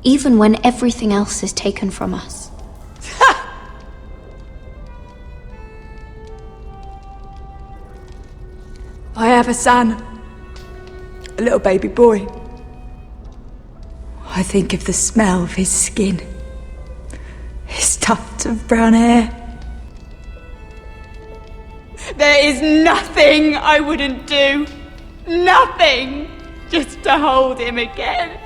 even when everything else is taken from us. I have a son, a little baby boy. I think of the smell of his skin, his tufts of brown hair. There is nothing I wouldn't do. Nothing! Just to hold him again.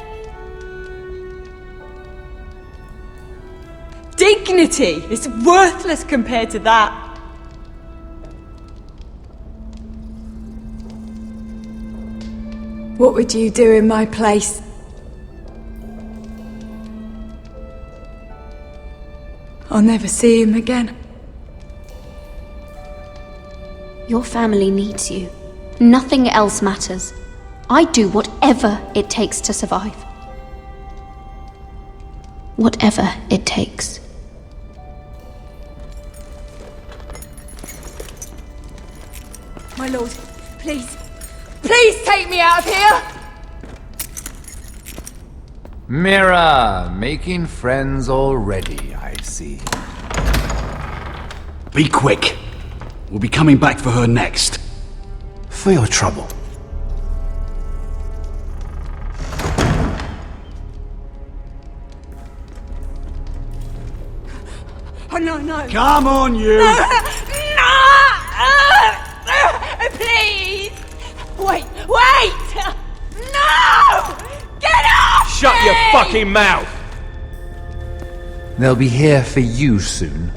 Dignity is worthless compared to that. What would you do in my place? I'll never see him again. Your family needs you. Nothing else matters. I do whatever it takes to survive. Whatever it takes. My lord, please. Please take me out of here! Mira, making friends already, I see. Be quick. We'll be coming back for her next. For your trouble. Oh, no, no. Come on, you! No! Please! Wait! No! Get off! Shut me! your fucking mouth! They'll be here for you soon.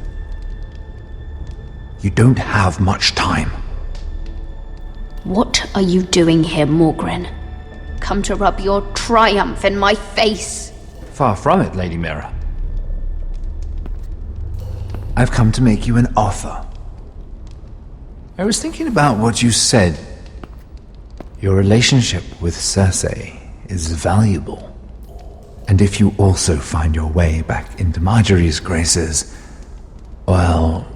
You don't have much time. What are you doing here, Morgren? Come to rub your triumph in my face? Far from it, Lady Mira. I've come to make you an offer. I was thinking about what you said. Your relationship with Cersei is valuable. And if you also find your way back into Marjorie's graces, well,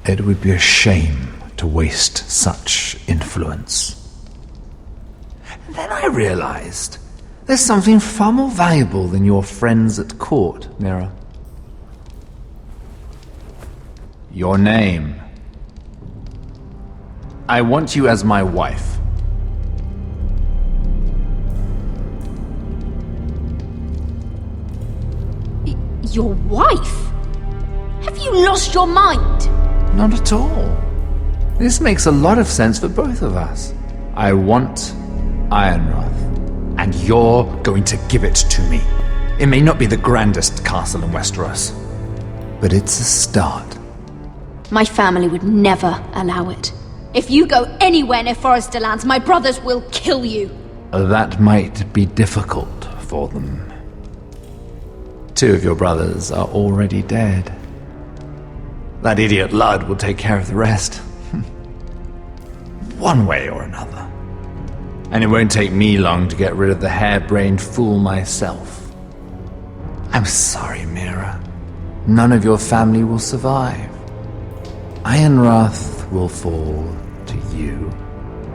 it would be a shame to waste such influence. And then I realized there's something far more valuable than your friends at court, Mira. Your name. I want you as my wife. Your wife? Have you lost your mind? Not at all. This makes a lot of sense for both of us. I want Ironrath, and you're going to give it to me. It may not be the grandest castle in Westeros, But it's a start. My family would never allow it. If you go anywhere near Forrester lands, my brothers will kill you. That might be difficult for them. 2 of your brothers are already dead. That idiot Ludd will take care of the rest. One way or another. And it won't take me long to get rid of the harebrained fool myself. I'm sorry, Mira. None of your family will survive. Ironrath will fall to you,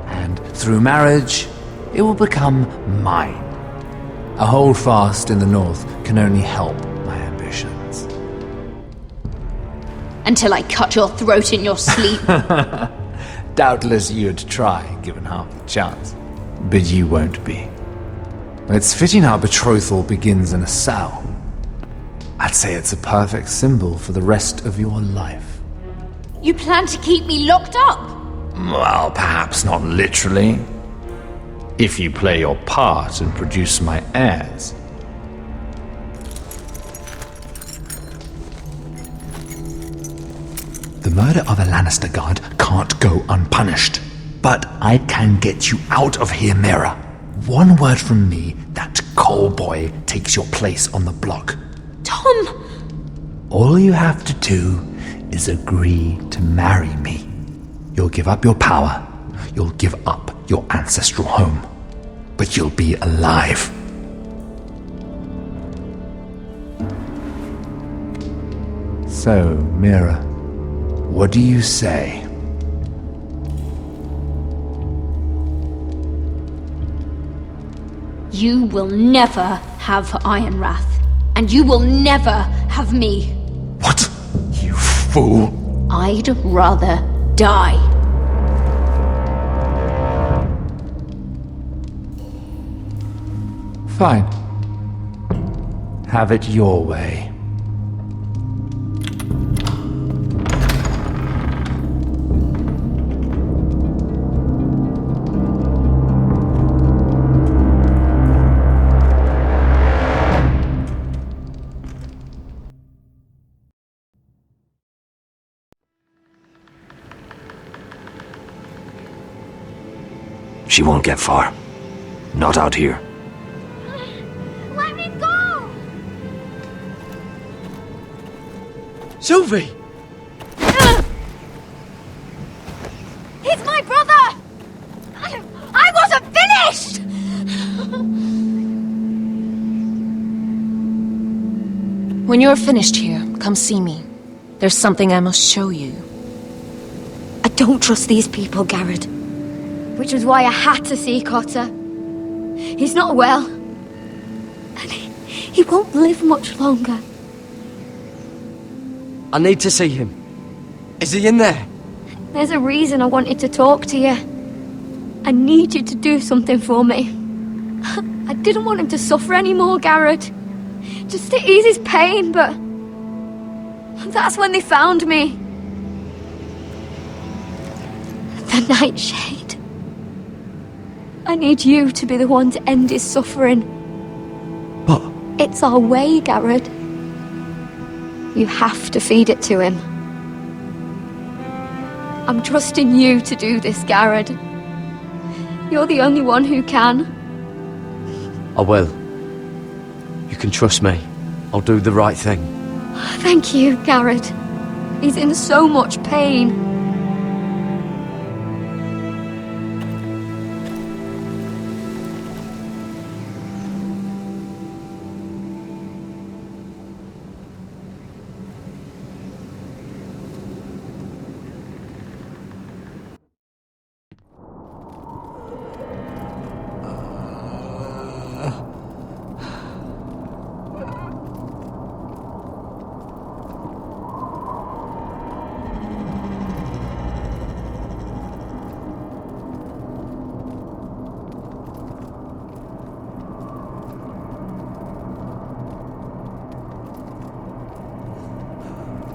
and through marriage, it will become mine. A holdfast in the north can only help my ambitions. Until I cut your throat in your sleep. Doubtless you'd try, given half the chance. But you won't be. It's fitting our betrothal begins in a cell. I'd say it's a perfect symbol for the rest of your life. You plan to keep me locked up? Well, perhaps not literally. If you play your part and produce my heirs. The murder of a Lannister guard can't go unpunished. But I can get you out of here, Mira. One word from me, that coal boy takes your place on the block. Tom! All you have to do is agree to marry me. You'll give up your power. You'll give up your ancestral home. But you'll be alive. So, Mira, what do you say? You will never have Ironrath. And you will never have me. What? You fool! I'd rather die. Fine. Have it your way. She won't get far. Not out here. Let me go! Sylvie! He's my brother! I wasn't finished! When you're finished here, come see me. There's something I must show you. I don't trust these people, Garrett. Which was why I had to see Cotter. He's not well. And he won't live much longer. I need to see him. Is he in there? There's a reason I wanted to talk to you. I need you to do something for me. I didn't want him to suffer anymore, Garrett. Just to ease his pain, but... that's when they found me. The Nightshade. I need you to be the one to end his suffering. But... it's our way, Garrett. You have to feed it to him. I'm trusting you to do this, Garrett. You're the only one who can. I will. You can trust me. I'll do the right thing. Thank you, Garrett. He's in so much pain.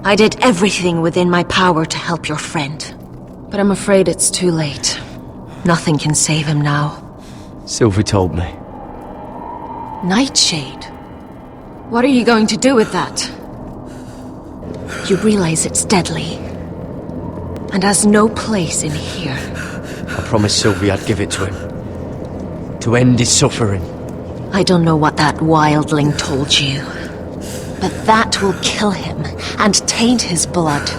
I did everything within my power to help your friend. But I'm afraid it's too late. Nothing can save him now. Sylvie told me. Nightshade? What are you going to do with that? You realize it's deadly. And has no place in here. I promised Sylvie I'd give it to him. To end his suffering. I don't know what that wildling told you. But that will kill him and taint his blood.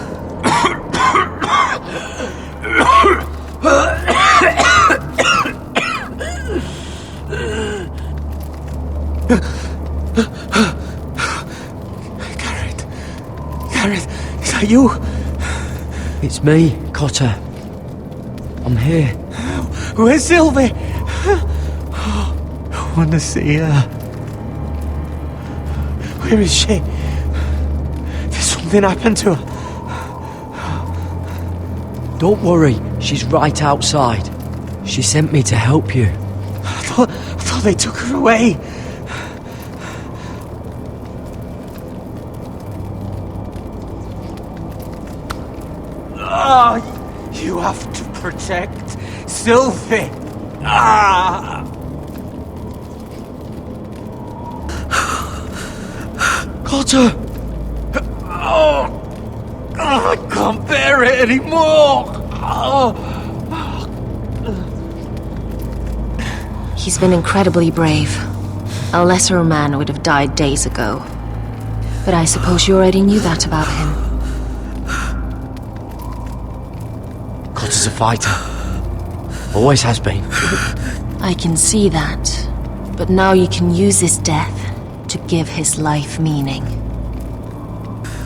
Gareth, is that you? It's me, Cotter. I'm here. Where's Sylvie? I want to see her. Where is she? Did something happen to her? Don't worry, she's right outside. She sent me to help you. I thought they took her away. You have to protect Sylvie. Cotter! I can't bear it anymore. He's been incredibly brave. A lesser man would have died days ago. But I suppose you already knew that about him. Cotter's a fighter. Always has been. I can see that. But now you can use his death to give his life meaning.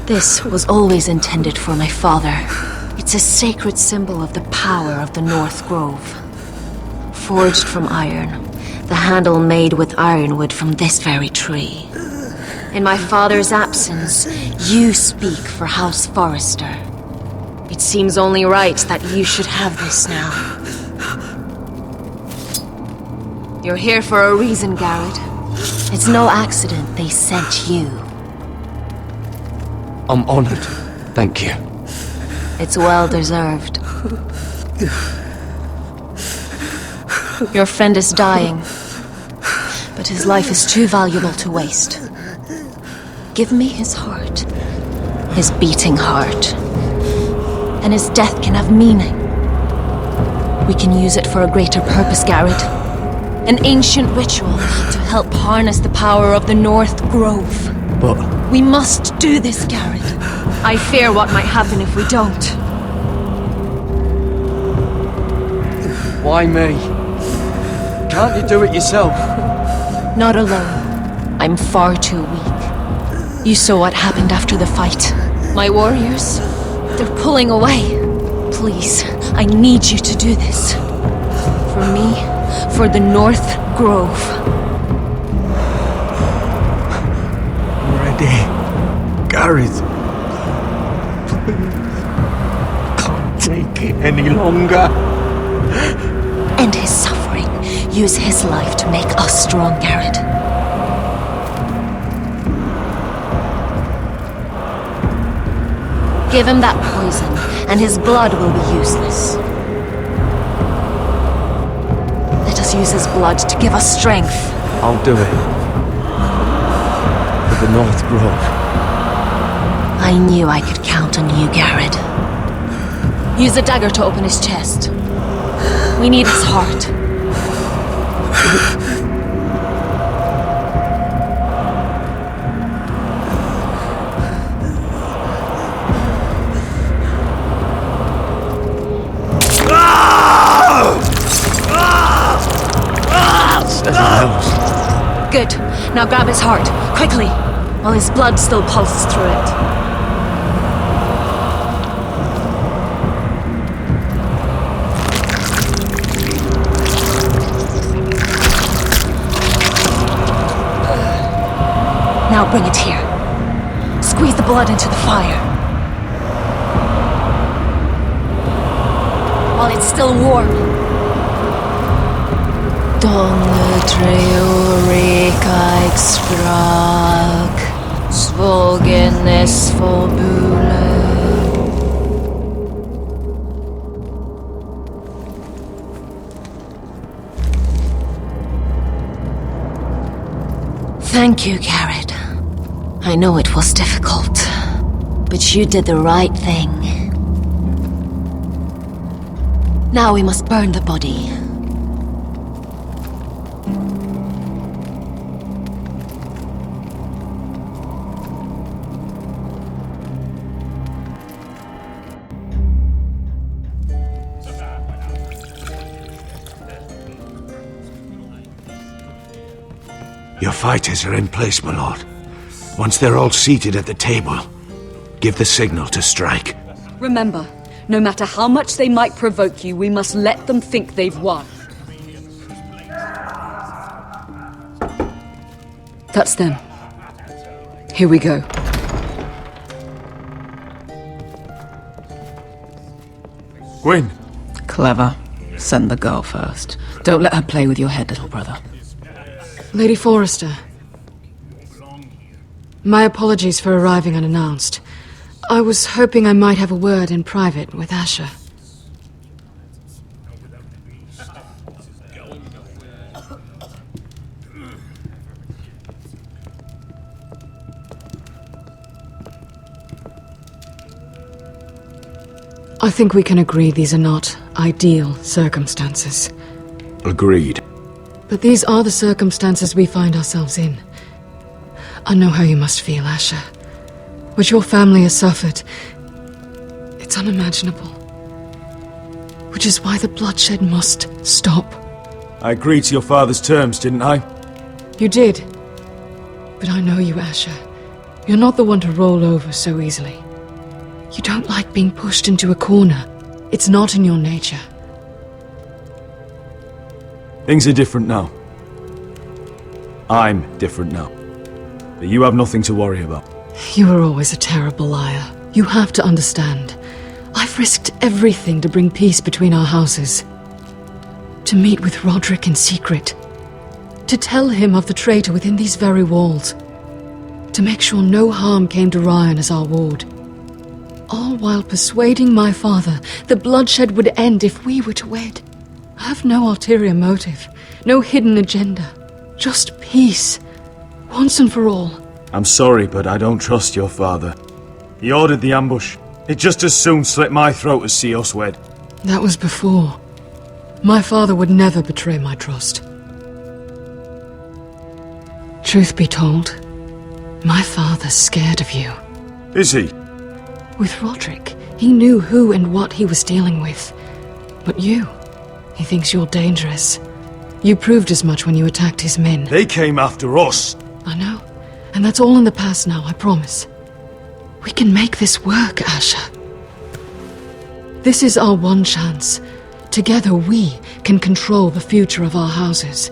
This was always intended for my father. It's a sacred symbol of the power of the North Grove. Forged from iron, the handle made with ironwood from this very tree. In my father's absence, you speak for House Forrester. It seems only right that you should have this now. You're here for a reason, Garrett. It's no accident they sent you. I'm honored. Thank you. It's well deserved. Your friend is dying, but his life is too valuable to waste. Give me his heart, his beating heart, and his death can have meaning. We can use it for a greater purpose, Garrett. An ancient ritual to help harness the power of the North Grove. But we must do this, Garrett. I fear what might happen if we don't. why me? Can't you do it yourself? Not alone. I'm far too weak. You saw what happened after the fight. My warriors, they're pulling away. Please, I need you to do this. For me, for the North Grove. Ready. Gareth. Can't take it any longer. End his suffering. Use his life to make us strong, Garrett. Give him that poison, and his blood will be useless. Let us use his blood to give us strength. I'll do it. For the North Grove. I knew I could count on you, Garrett. Use the dagger to open his chest. We need his heart. Good. Now grab his heart, quickly, while his blood still pulses through it. Now bring it here. Squeeze the blood into the fire. While it's still warm. Donne treorekaik sprak, svogenes forbule. Thank you, Garrett. I know it was difficult, But you did the right thing. Now we must burn the body. Your fighters are in place, my lord. Once they're all seated at the table, give the signal to strike. Remember, no matter how much they might provoke you, we must let them think they've won. That's them. Here we go. Gwyn. Clever. Send the girl first. Don't let her play with your head, little brother. Lady Forrester. My apologies for arriving unannounced. I was hoping I might have a word in private with Asher. I think we can agree these are not ideal circumstances. Agreed. But these are the circumstances we find ourselves in. I know how you must feel, Asher. What your family has suffered, it's unimaginable. Which is why the bloodshed must stop. I agreed to your father's terms, didn't I? You did. But I know you, Asher. You're not the one to roll over so easily. You don't like being pushed into a corner. It's not in your nature. Things are different now. I'm different now. But you have nothing to worry about. You were always a terrible liar. You have to understand. I've risked everything to bring peace between our houses. To meet with Roderick in secret. To tell him of the traitor within these very walls. To make sure no harm came to Ryan as our ward. All while persuading my father the bloodshed would end if we were to wed. I have no ulterior motive, no hidden agenda. Just peace, once and for all. I'm sorry, but I don't trust your father. He ordered the ambush. He'd just as soon slit my throat as see us wed. That was before. My father would never betray my trust. Truth be told, my father's scared of you. Is he? With Roderick, he knew who and what he was dealing with. But you, he thinks you're dangerous. You proved as much when you attacked his men. They came after us. I know. And that's all in the past now, I promise. We can make this work, Asher. This is our one chance. Together we can control the future of our houses.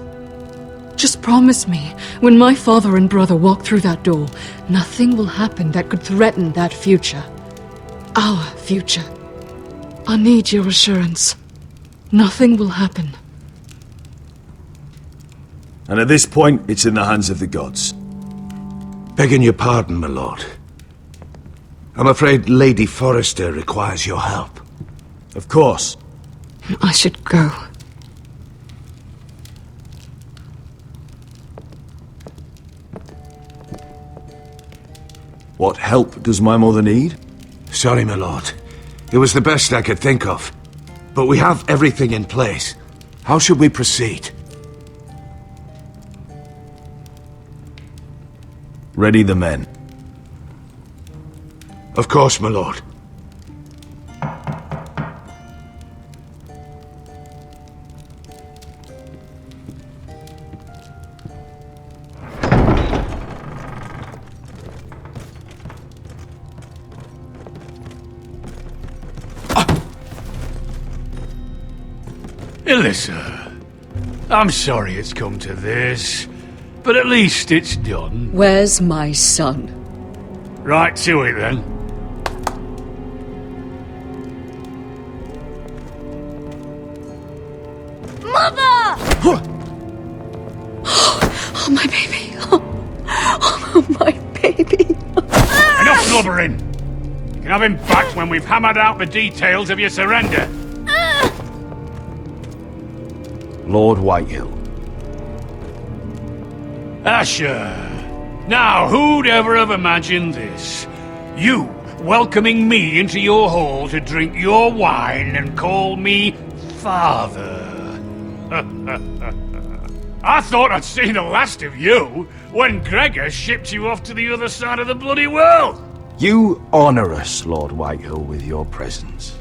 Just promise me, when my father and brother walk through that door, nothing will happen that could threaten that future. Our future. I need your assurance. Nothing will happen. And at this point, it's in the hands of the gods. Begging your pardon, my lord. I'm afraid Lady Forrester requires your help. Of course. I should go. What help does my mother need? Sorry, my lord. It was the best I could think of. But we have everything in place. How should we proceed? Ready the men. Of course, my lord. Alyssa, I'm sorry it's come to this, but at least it's done. Where's my son? Right to it, then. Mother! Oh, my baby. Oh, my baby. Enough blubbering! You can have him back when we've hammered out the details of your surrender. Lord Whitehill. Asher. Now, who'd ever have imagined this? You welcoming me into your hall to drink your wine and call me father. I thought I'd seen the last of you when Gregor shipped you off to the other side of the bloody world. You honor us, Lord Whitehill, with your presence.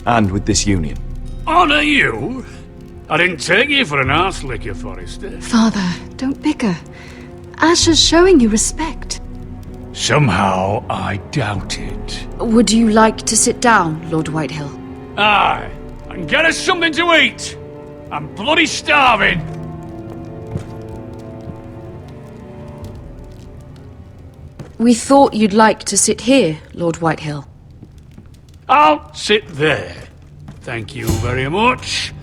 And with this union. Honor you? I didn't take you for an arse licker, Forrester. Father, don't bicker. Asher's showing you respect. Somehow I doubt it. Would you like to sit down, Lord Whitehill? Aye, and get us something to eat. I'm bloody starving. We thought you'd like to sit here, Lord Whitehill. I'll sit there. Thank you very much.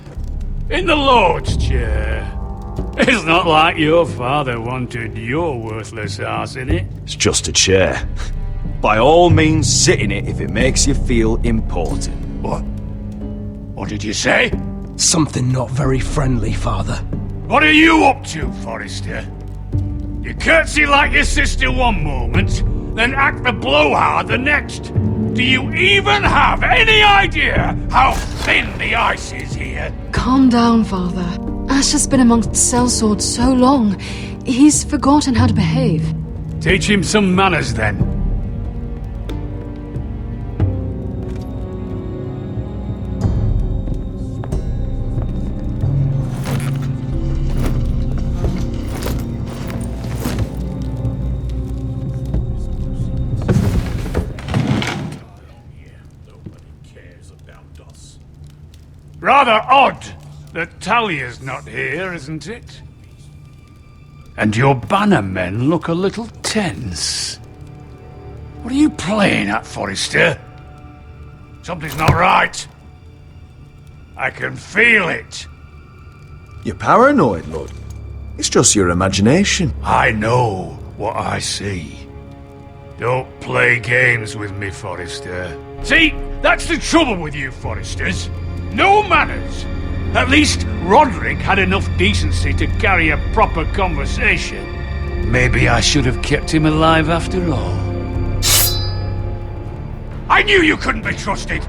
In the Lord's chair. It's not like your father wanted your worthless ass in it. It's just a chair. By all means, sit in it if it makes you feel important. What? What did you say? Something not very friendly, Father. What are you up to, Forrester? You curtsy like your sister one moment, then act the blowhard the next. Do you even have any idea how thin the ice is here? Calm down, Father. Asher's been amongst sellswords so long, he's forgotten how to behave. Teach him some manners, then. Rather odd that Talia's not here, isn't it? And your banner men look a little tense. What are you playing at, Forrester? Something's not right. I can feel it. You're paranoid, Lord. It's just your imagination. I know what I see. Don't play games with me, Forrester. See, that's the trouble with you, Forresters. No manners. At least Roderick had enough decency to carry a proper conversation. Maybe I should have kept him alive after all. I knew you couldn't be trusted!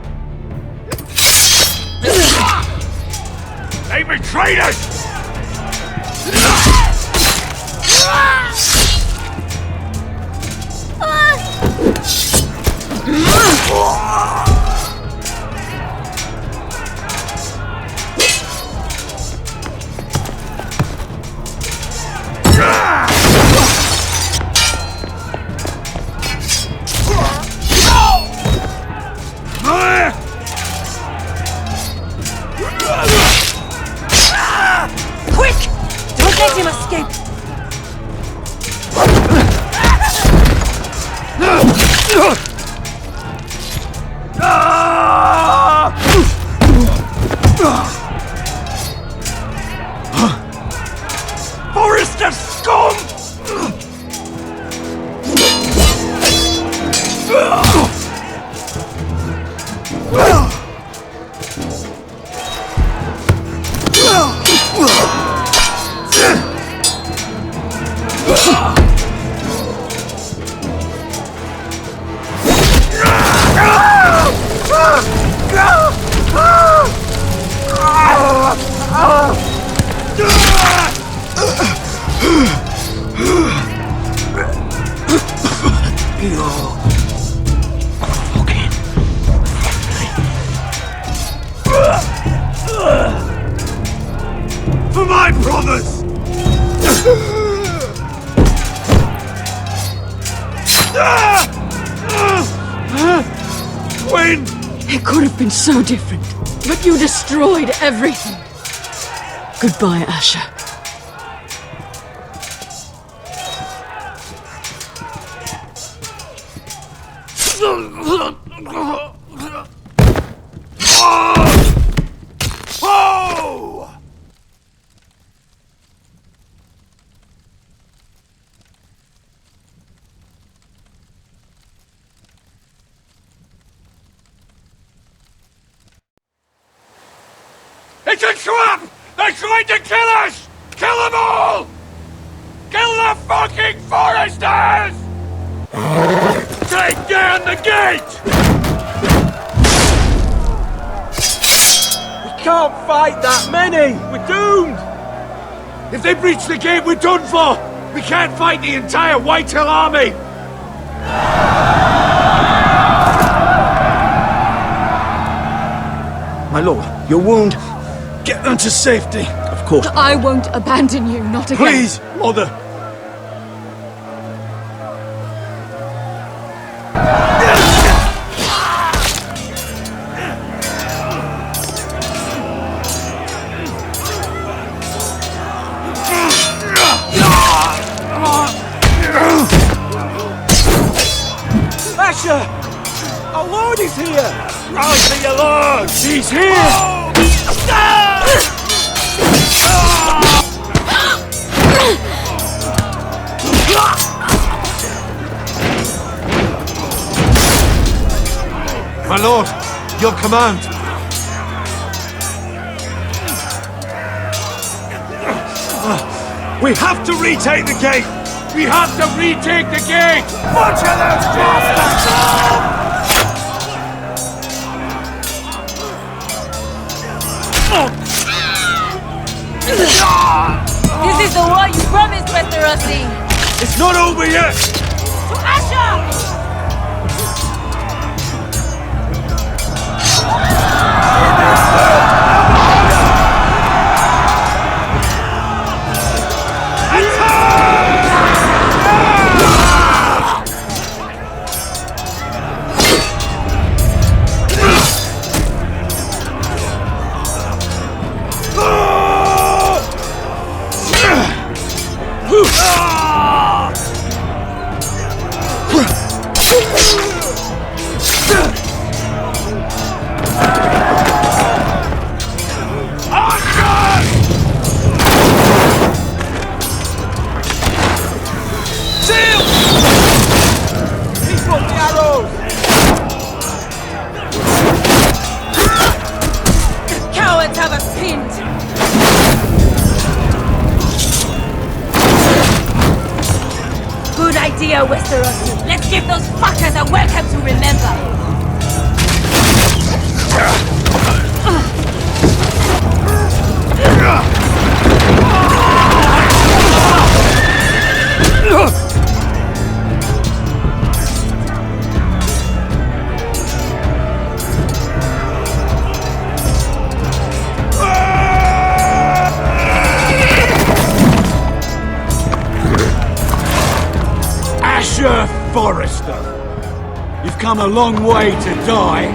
They betrayed us! Quick! Don't let him escape! Forrester scum! For my brothers! Quinn! It could have been so different, but you destroyed everything. Goodbye, Asher. Oh! It's a trap! They're trying to kill us! Kill them all! Kill the fucking Foresters! Take down the gate! We can't fight that many! We're doomed! If they breach the gate, we're done for! We can't fight the entire Whitehill army! My lord, your wound. Get them to safety. Of course. I won't abandon you, not again. Please, mother. Asher! Our lord is here! Rally to your lord! He's here! My lord, your command. We have to retake the gate! We have to retake the gate! Watch out, those bastards! This is the war you promised, Westerosi! It's not over yet! To Asher! Westerosi. Let's give those fuckers a welcome to remember. Asher Forrester, you've come a long way to die.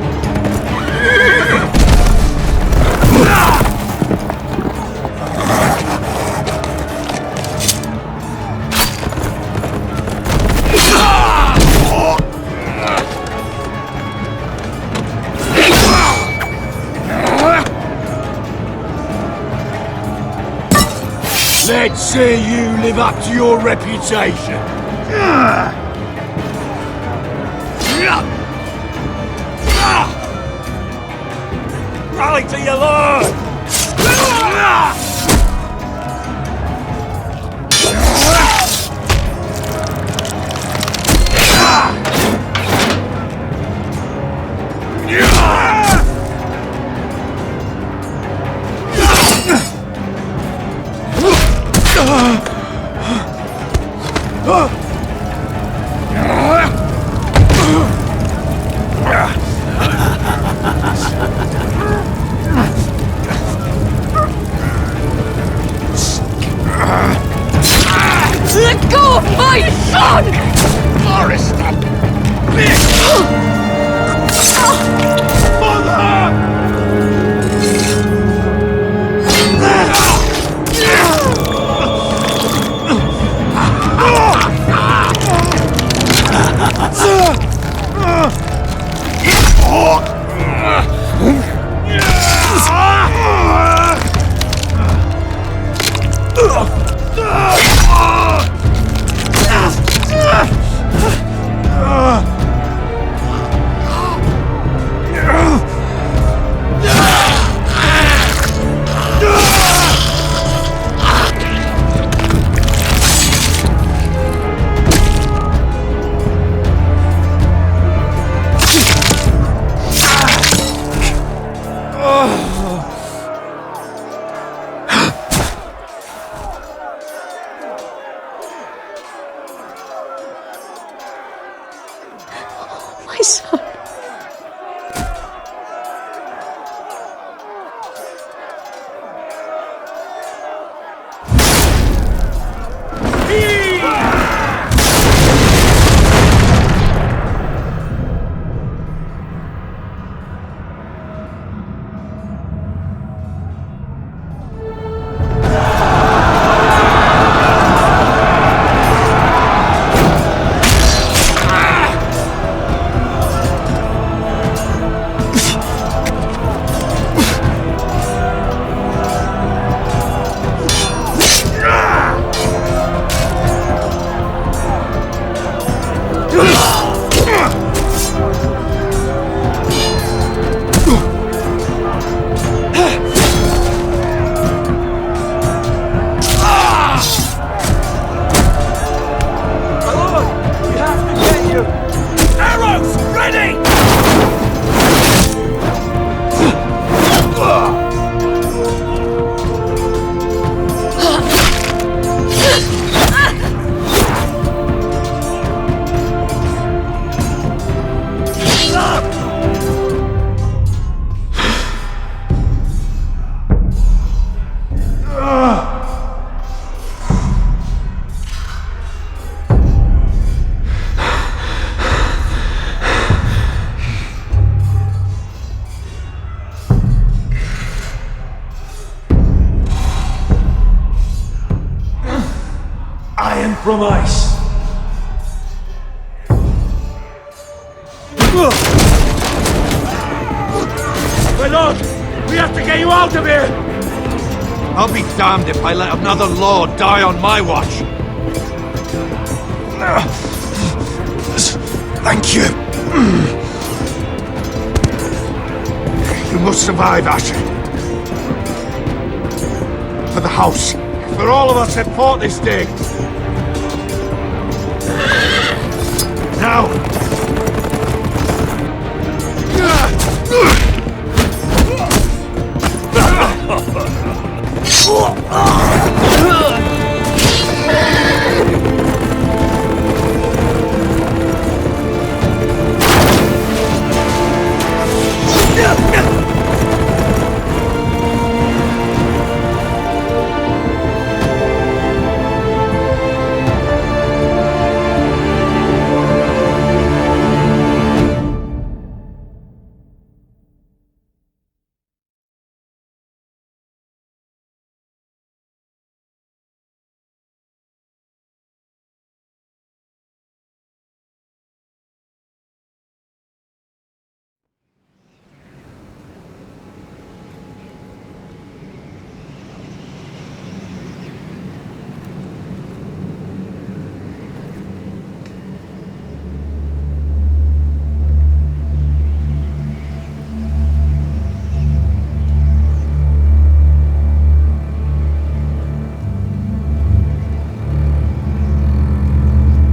Let's see you live up to your reputation. Rally to your lord! Let go of my son! Forrester! from ice. My lord, we have to get you out of here! I'll be damned if I let another lord die on my watch. Thank you. You must survive, Asher. For the house. For all of us that fought this day. Now!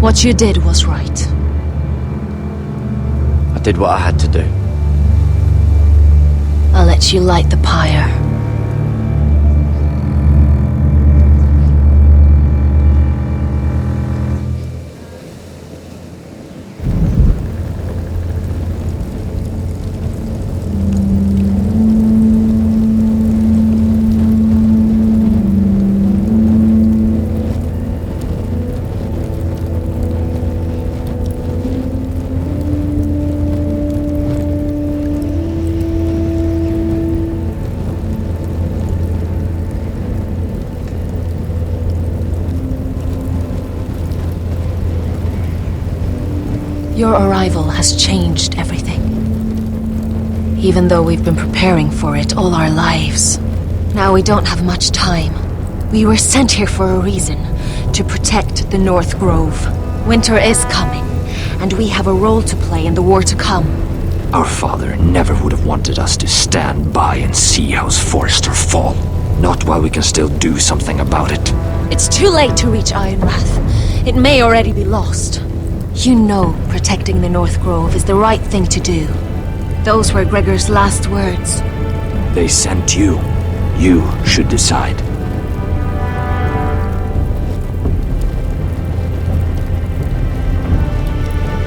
What you did was right. I did what I had to do. I'll let you light the pyre. Your arrival has changed everything. Even though we've been preparing for it all our lives. Now we don't have much time. We were sent here for a reason. To protect the North Grove. Winter is coming, and we have a role to play in the war to come. Our father never would have wanted us to stand by and see House Forrester fall. Not while we can still do something about it. It's too late to reach Ironrath. It may already be lost. You know protecting the North Grove is the right thing to do. Those were Gregor's last words. They sent you. You should decide.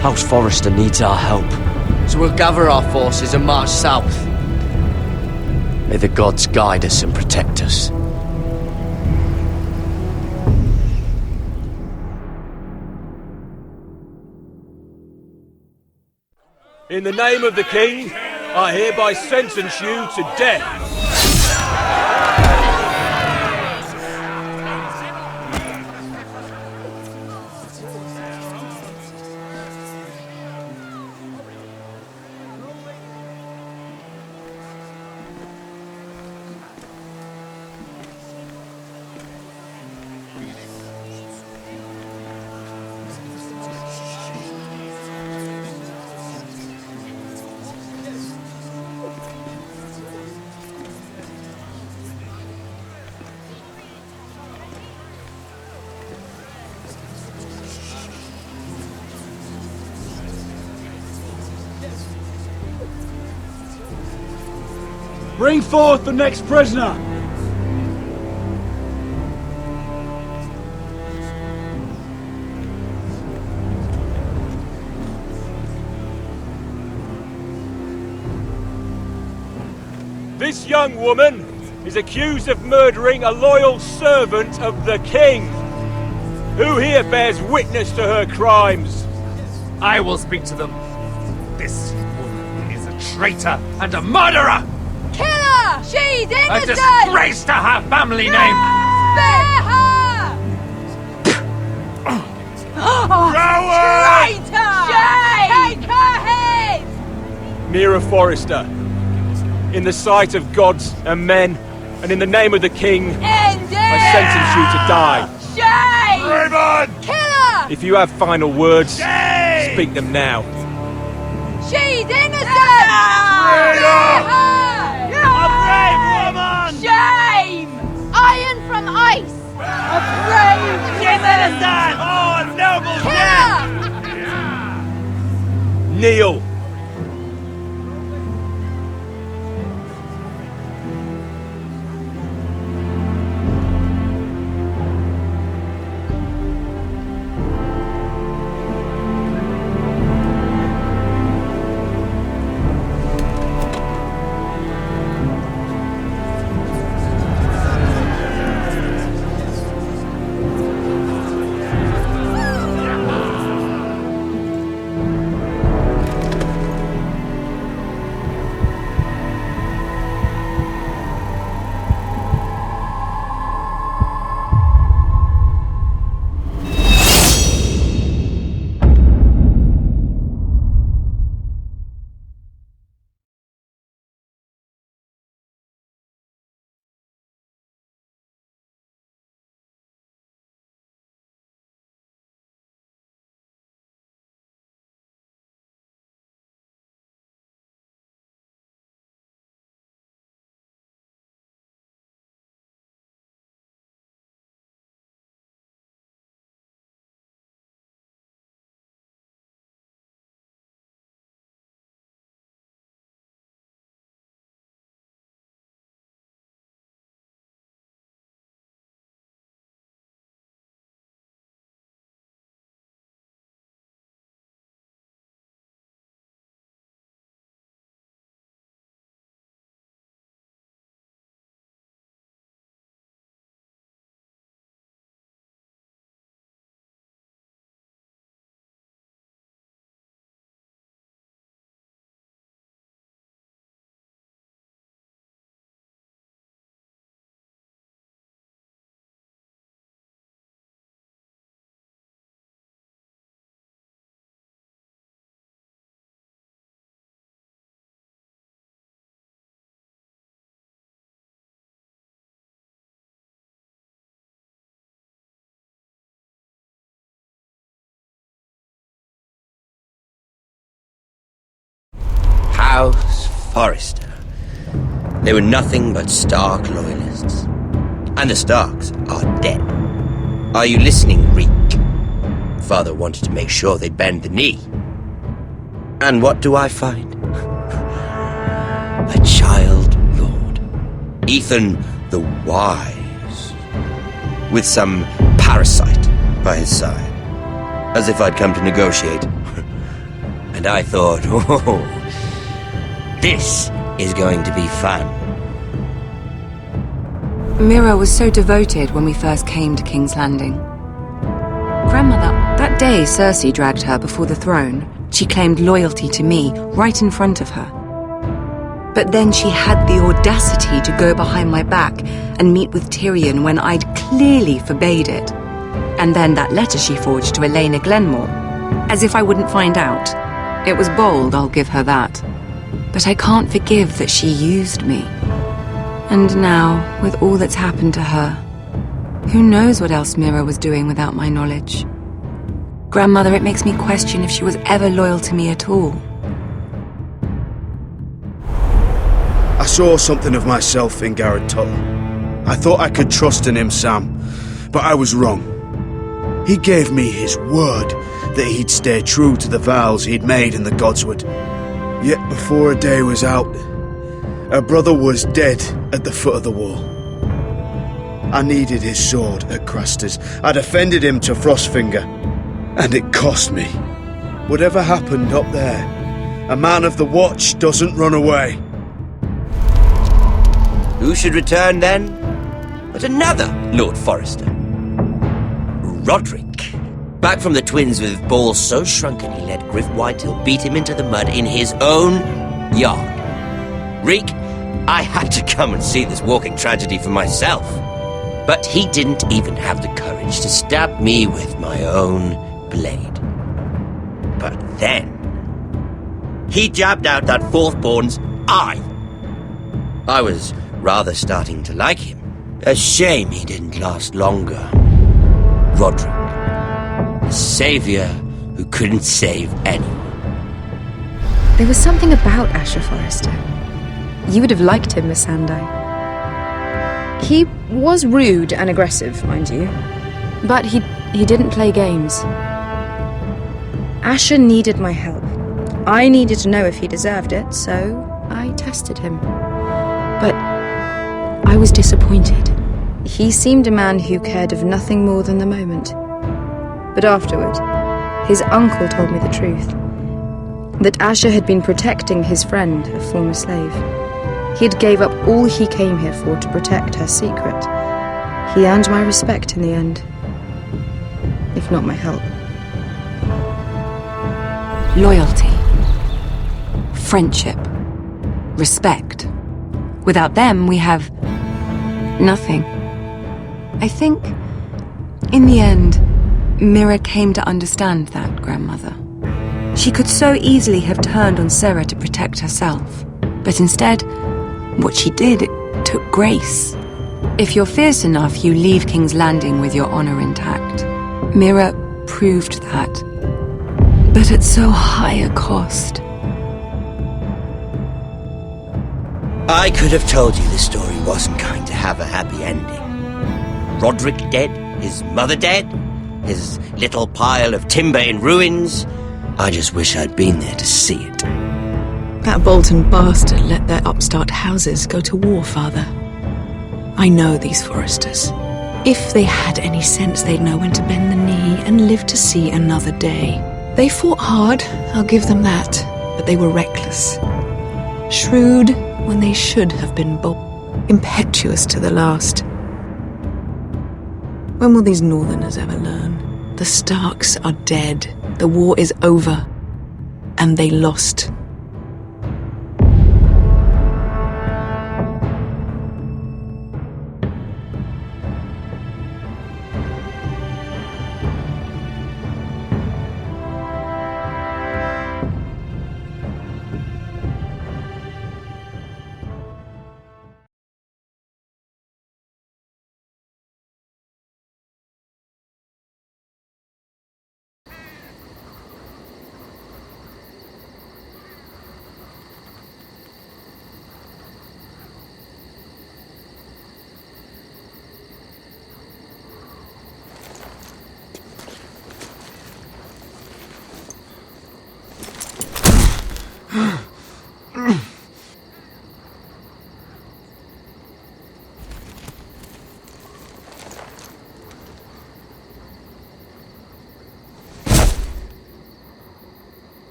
House Forrester needs our help, so we'll gather our forces and march south. May the gods guide us and protect us. In the name of the King, I hereby sentence you to death. Bring forth the next prisoner! This young woman is accused of murdering a loyal servant of the King. Who here bears witness to her crimes? I will speak to them. This woman is a traitor and a murderer! Kill her! She's innocent! A disgrace to her family name! Spare her! Traitor! Shame! Take her head! Mira Forrester, in the sight of gods and men, and in the name of the king, I sentence you to die. Shame! Raymond! Kill her! If you have final words, speak them now. She's innocent! A brave woman! Shame! Iron from ice! A brave She's innocent! Oh, a noble death! Kneel! House Forrester. They were nothing but Stark loyalists. And the Starks are dead. Are you listening, Reek? Father wanted to make sure they'd bend the knee. And what do I find? A child lord. Ethan the Wise. With some parasite by his side. As if I'd come to negotiate. And I thought, oh, this is going to be fun. Mira was so devoted when we first came to King's Landing. Grandmother, that day Cersei dragged her before the throne, she claimed loyalty to me right in front of her. But then she had the audacity to go behind my back and meet with Tyrion when I'd clearly forbade it. And then that letter she forged to Elena Glenmore, as if I wouldn't find out. It was bold, I'll give her that. But I can't forgive that she used me. And now, with all that's happened to her, who knows what else Mira was doing without my knowledge? Grandmother, it makes me question if she was ever loyal to me at all. I saw something of myself in Garrett Tuttle. I thought I could trust in him, Sam, but I was wrong. He gave me his word that he'd stay true to the vows he'd made in the Godswood. Yet before a day was out, her brother was dead at the foot of the wall. I needed his sword at Craster's. I defended him to Frostfinger, and it cost me. Whatever happened up there, a man of the Watch doesn't run away. Who should return then? But another Lord Forrester. Roderick. Back from the Twins with balls so shrunken he let Griff Whitetail beat him into the mud in his own yard. Reek, I had to come and see this walking tragedy for myself. But he didn't even have the courage to stab me with my own blade. But then, he jabbed out that fourth-born's eye. I was rather starting to like him. A shame he didn't last longer. Roderick, a savior who couldn't save anyone. There was something about Asher Forrester. You would have liked him, Miss Sandai. He was rude and aggressive, mind you, but he didn't play games. Asher needed my help. I needed to know if he deserved it, so I tested him. But I was disappointed. He seemed a man who cared of nothing more than the moment. But afterward, his uncle told me the truth. That Asher had been protecting his friend, a former slave. He had gave up all he came here for to protect her secret. He earned my respect in the end, if not my help. Loyalty. Friendship. Respect. Without them, we have nothing. I think, in the end, Mira came to understand that, Grandmother. She could so easily have turned on Sera to protect herself. But instead, what she did, it took grace. If you're fierce enough, you leave King's Landing with your honor intact. Mira proved that. But at so high a cost. I could have told you this story wasn't going to have a happy ending. Roderick dead, his mother dead, his little pile of timber in ruins. I just wish I'd been there to see it. That Bolton bastard let their upstart houses go to war, Father. I know these Forresters. If they had any sense, they'd know when to bend the knee and live to see another day. They fought hard, I'll give them that, but they were reckless. Shrewd when they should have been bold. Impetuous to the last. When will these Northerners ever learn? The Starks are dead. The war is over. And they lost.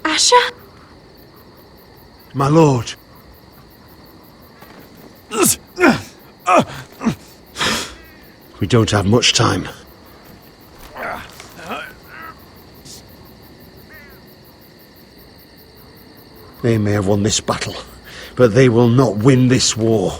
Asher? My lord. We don't have much time. They may have won this battle, but they will not win this war.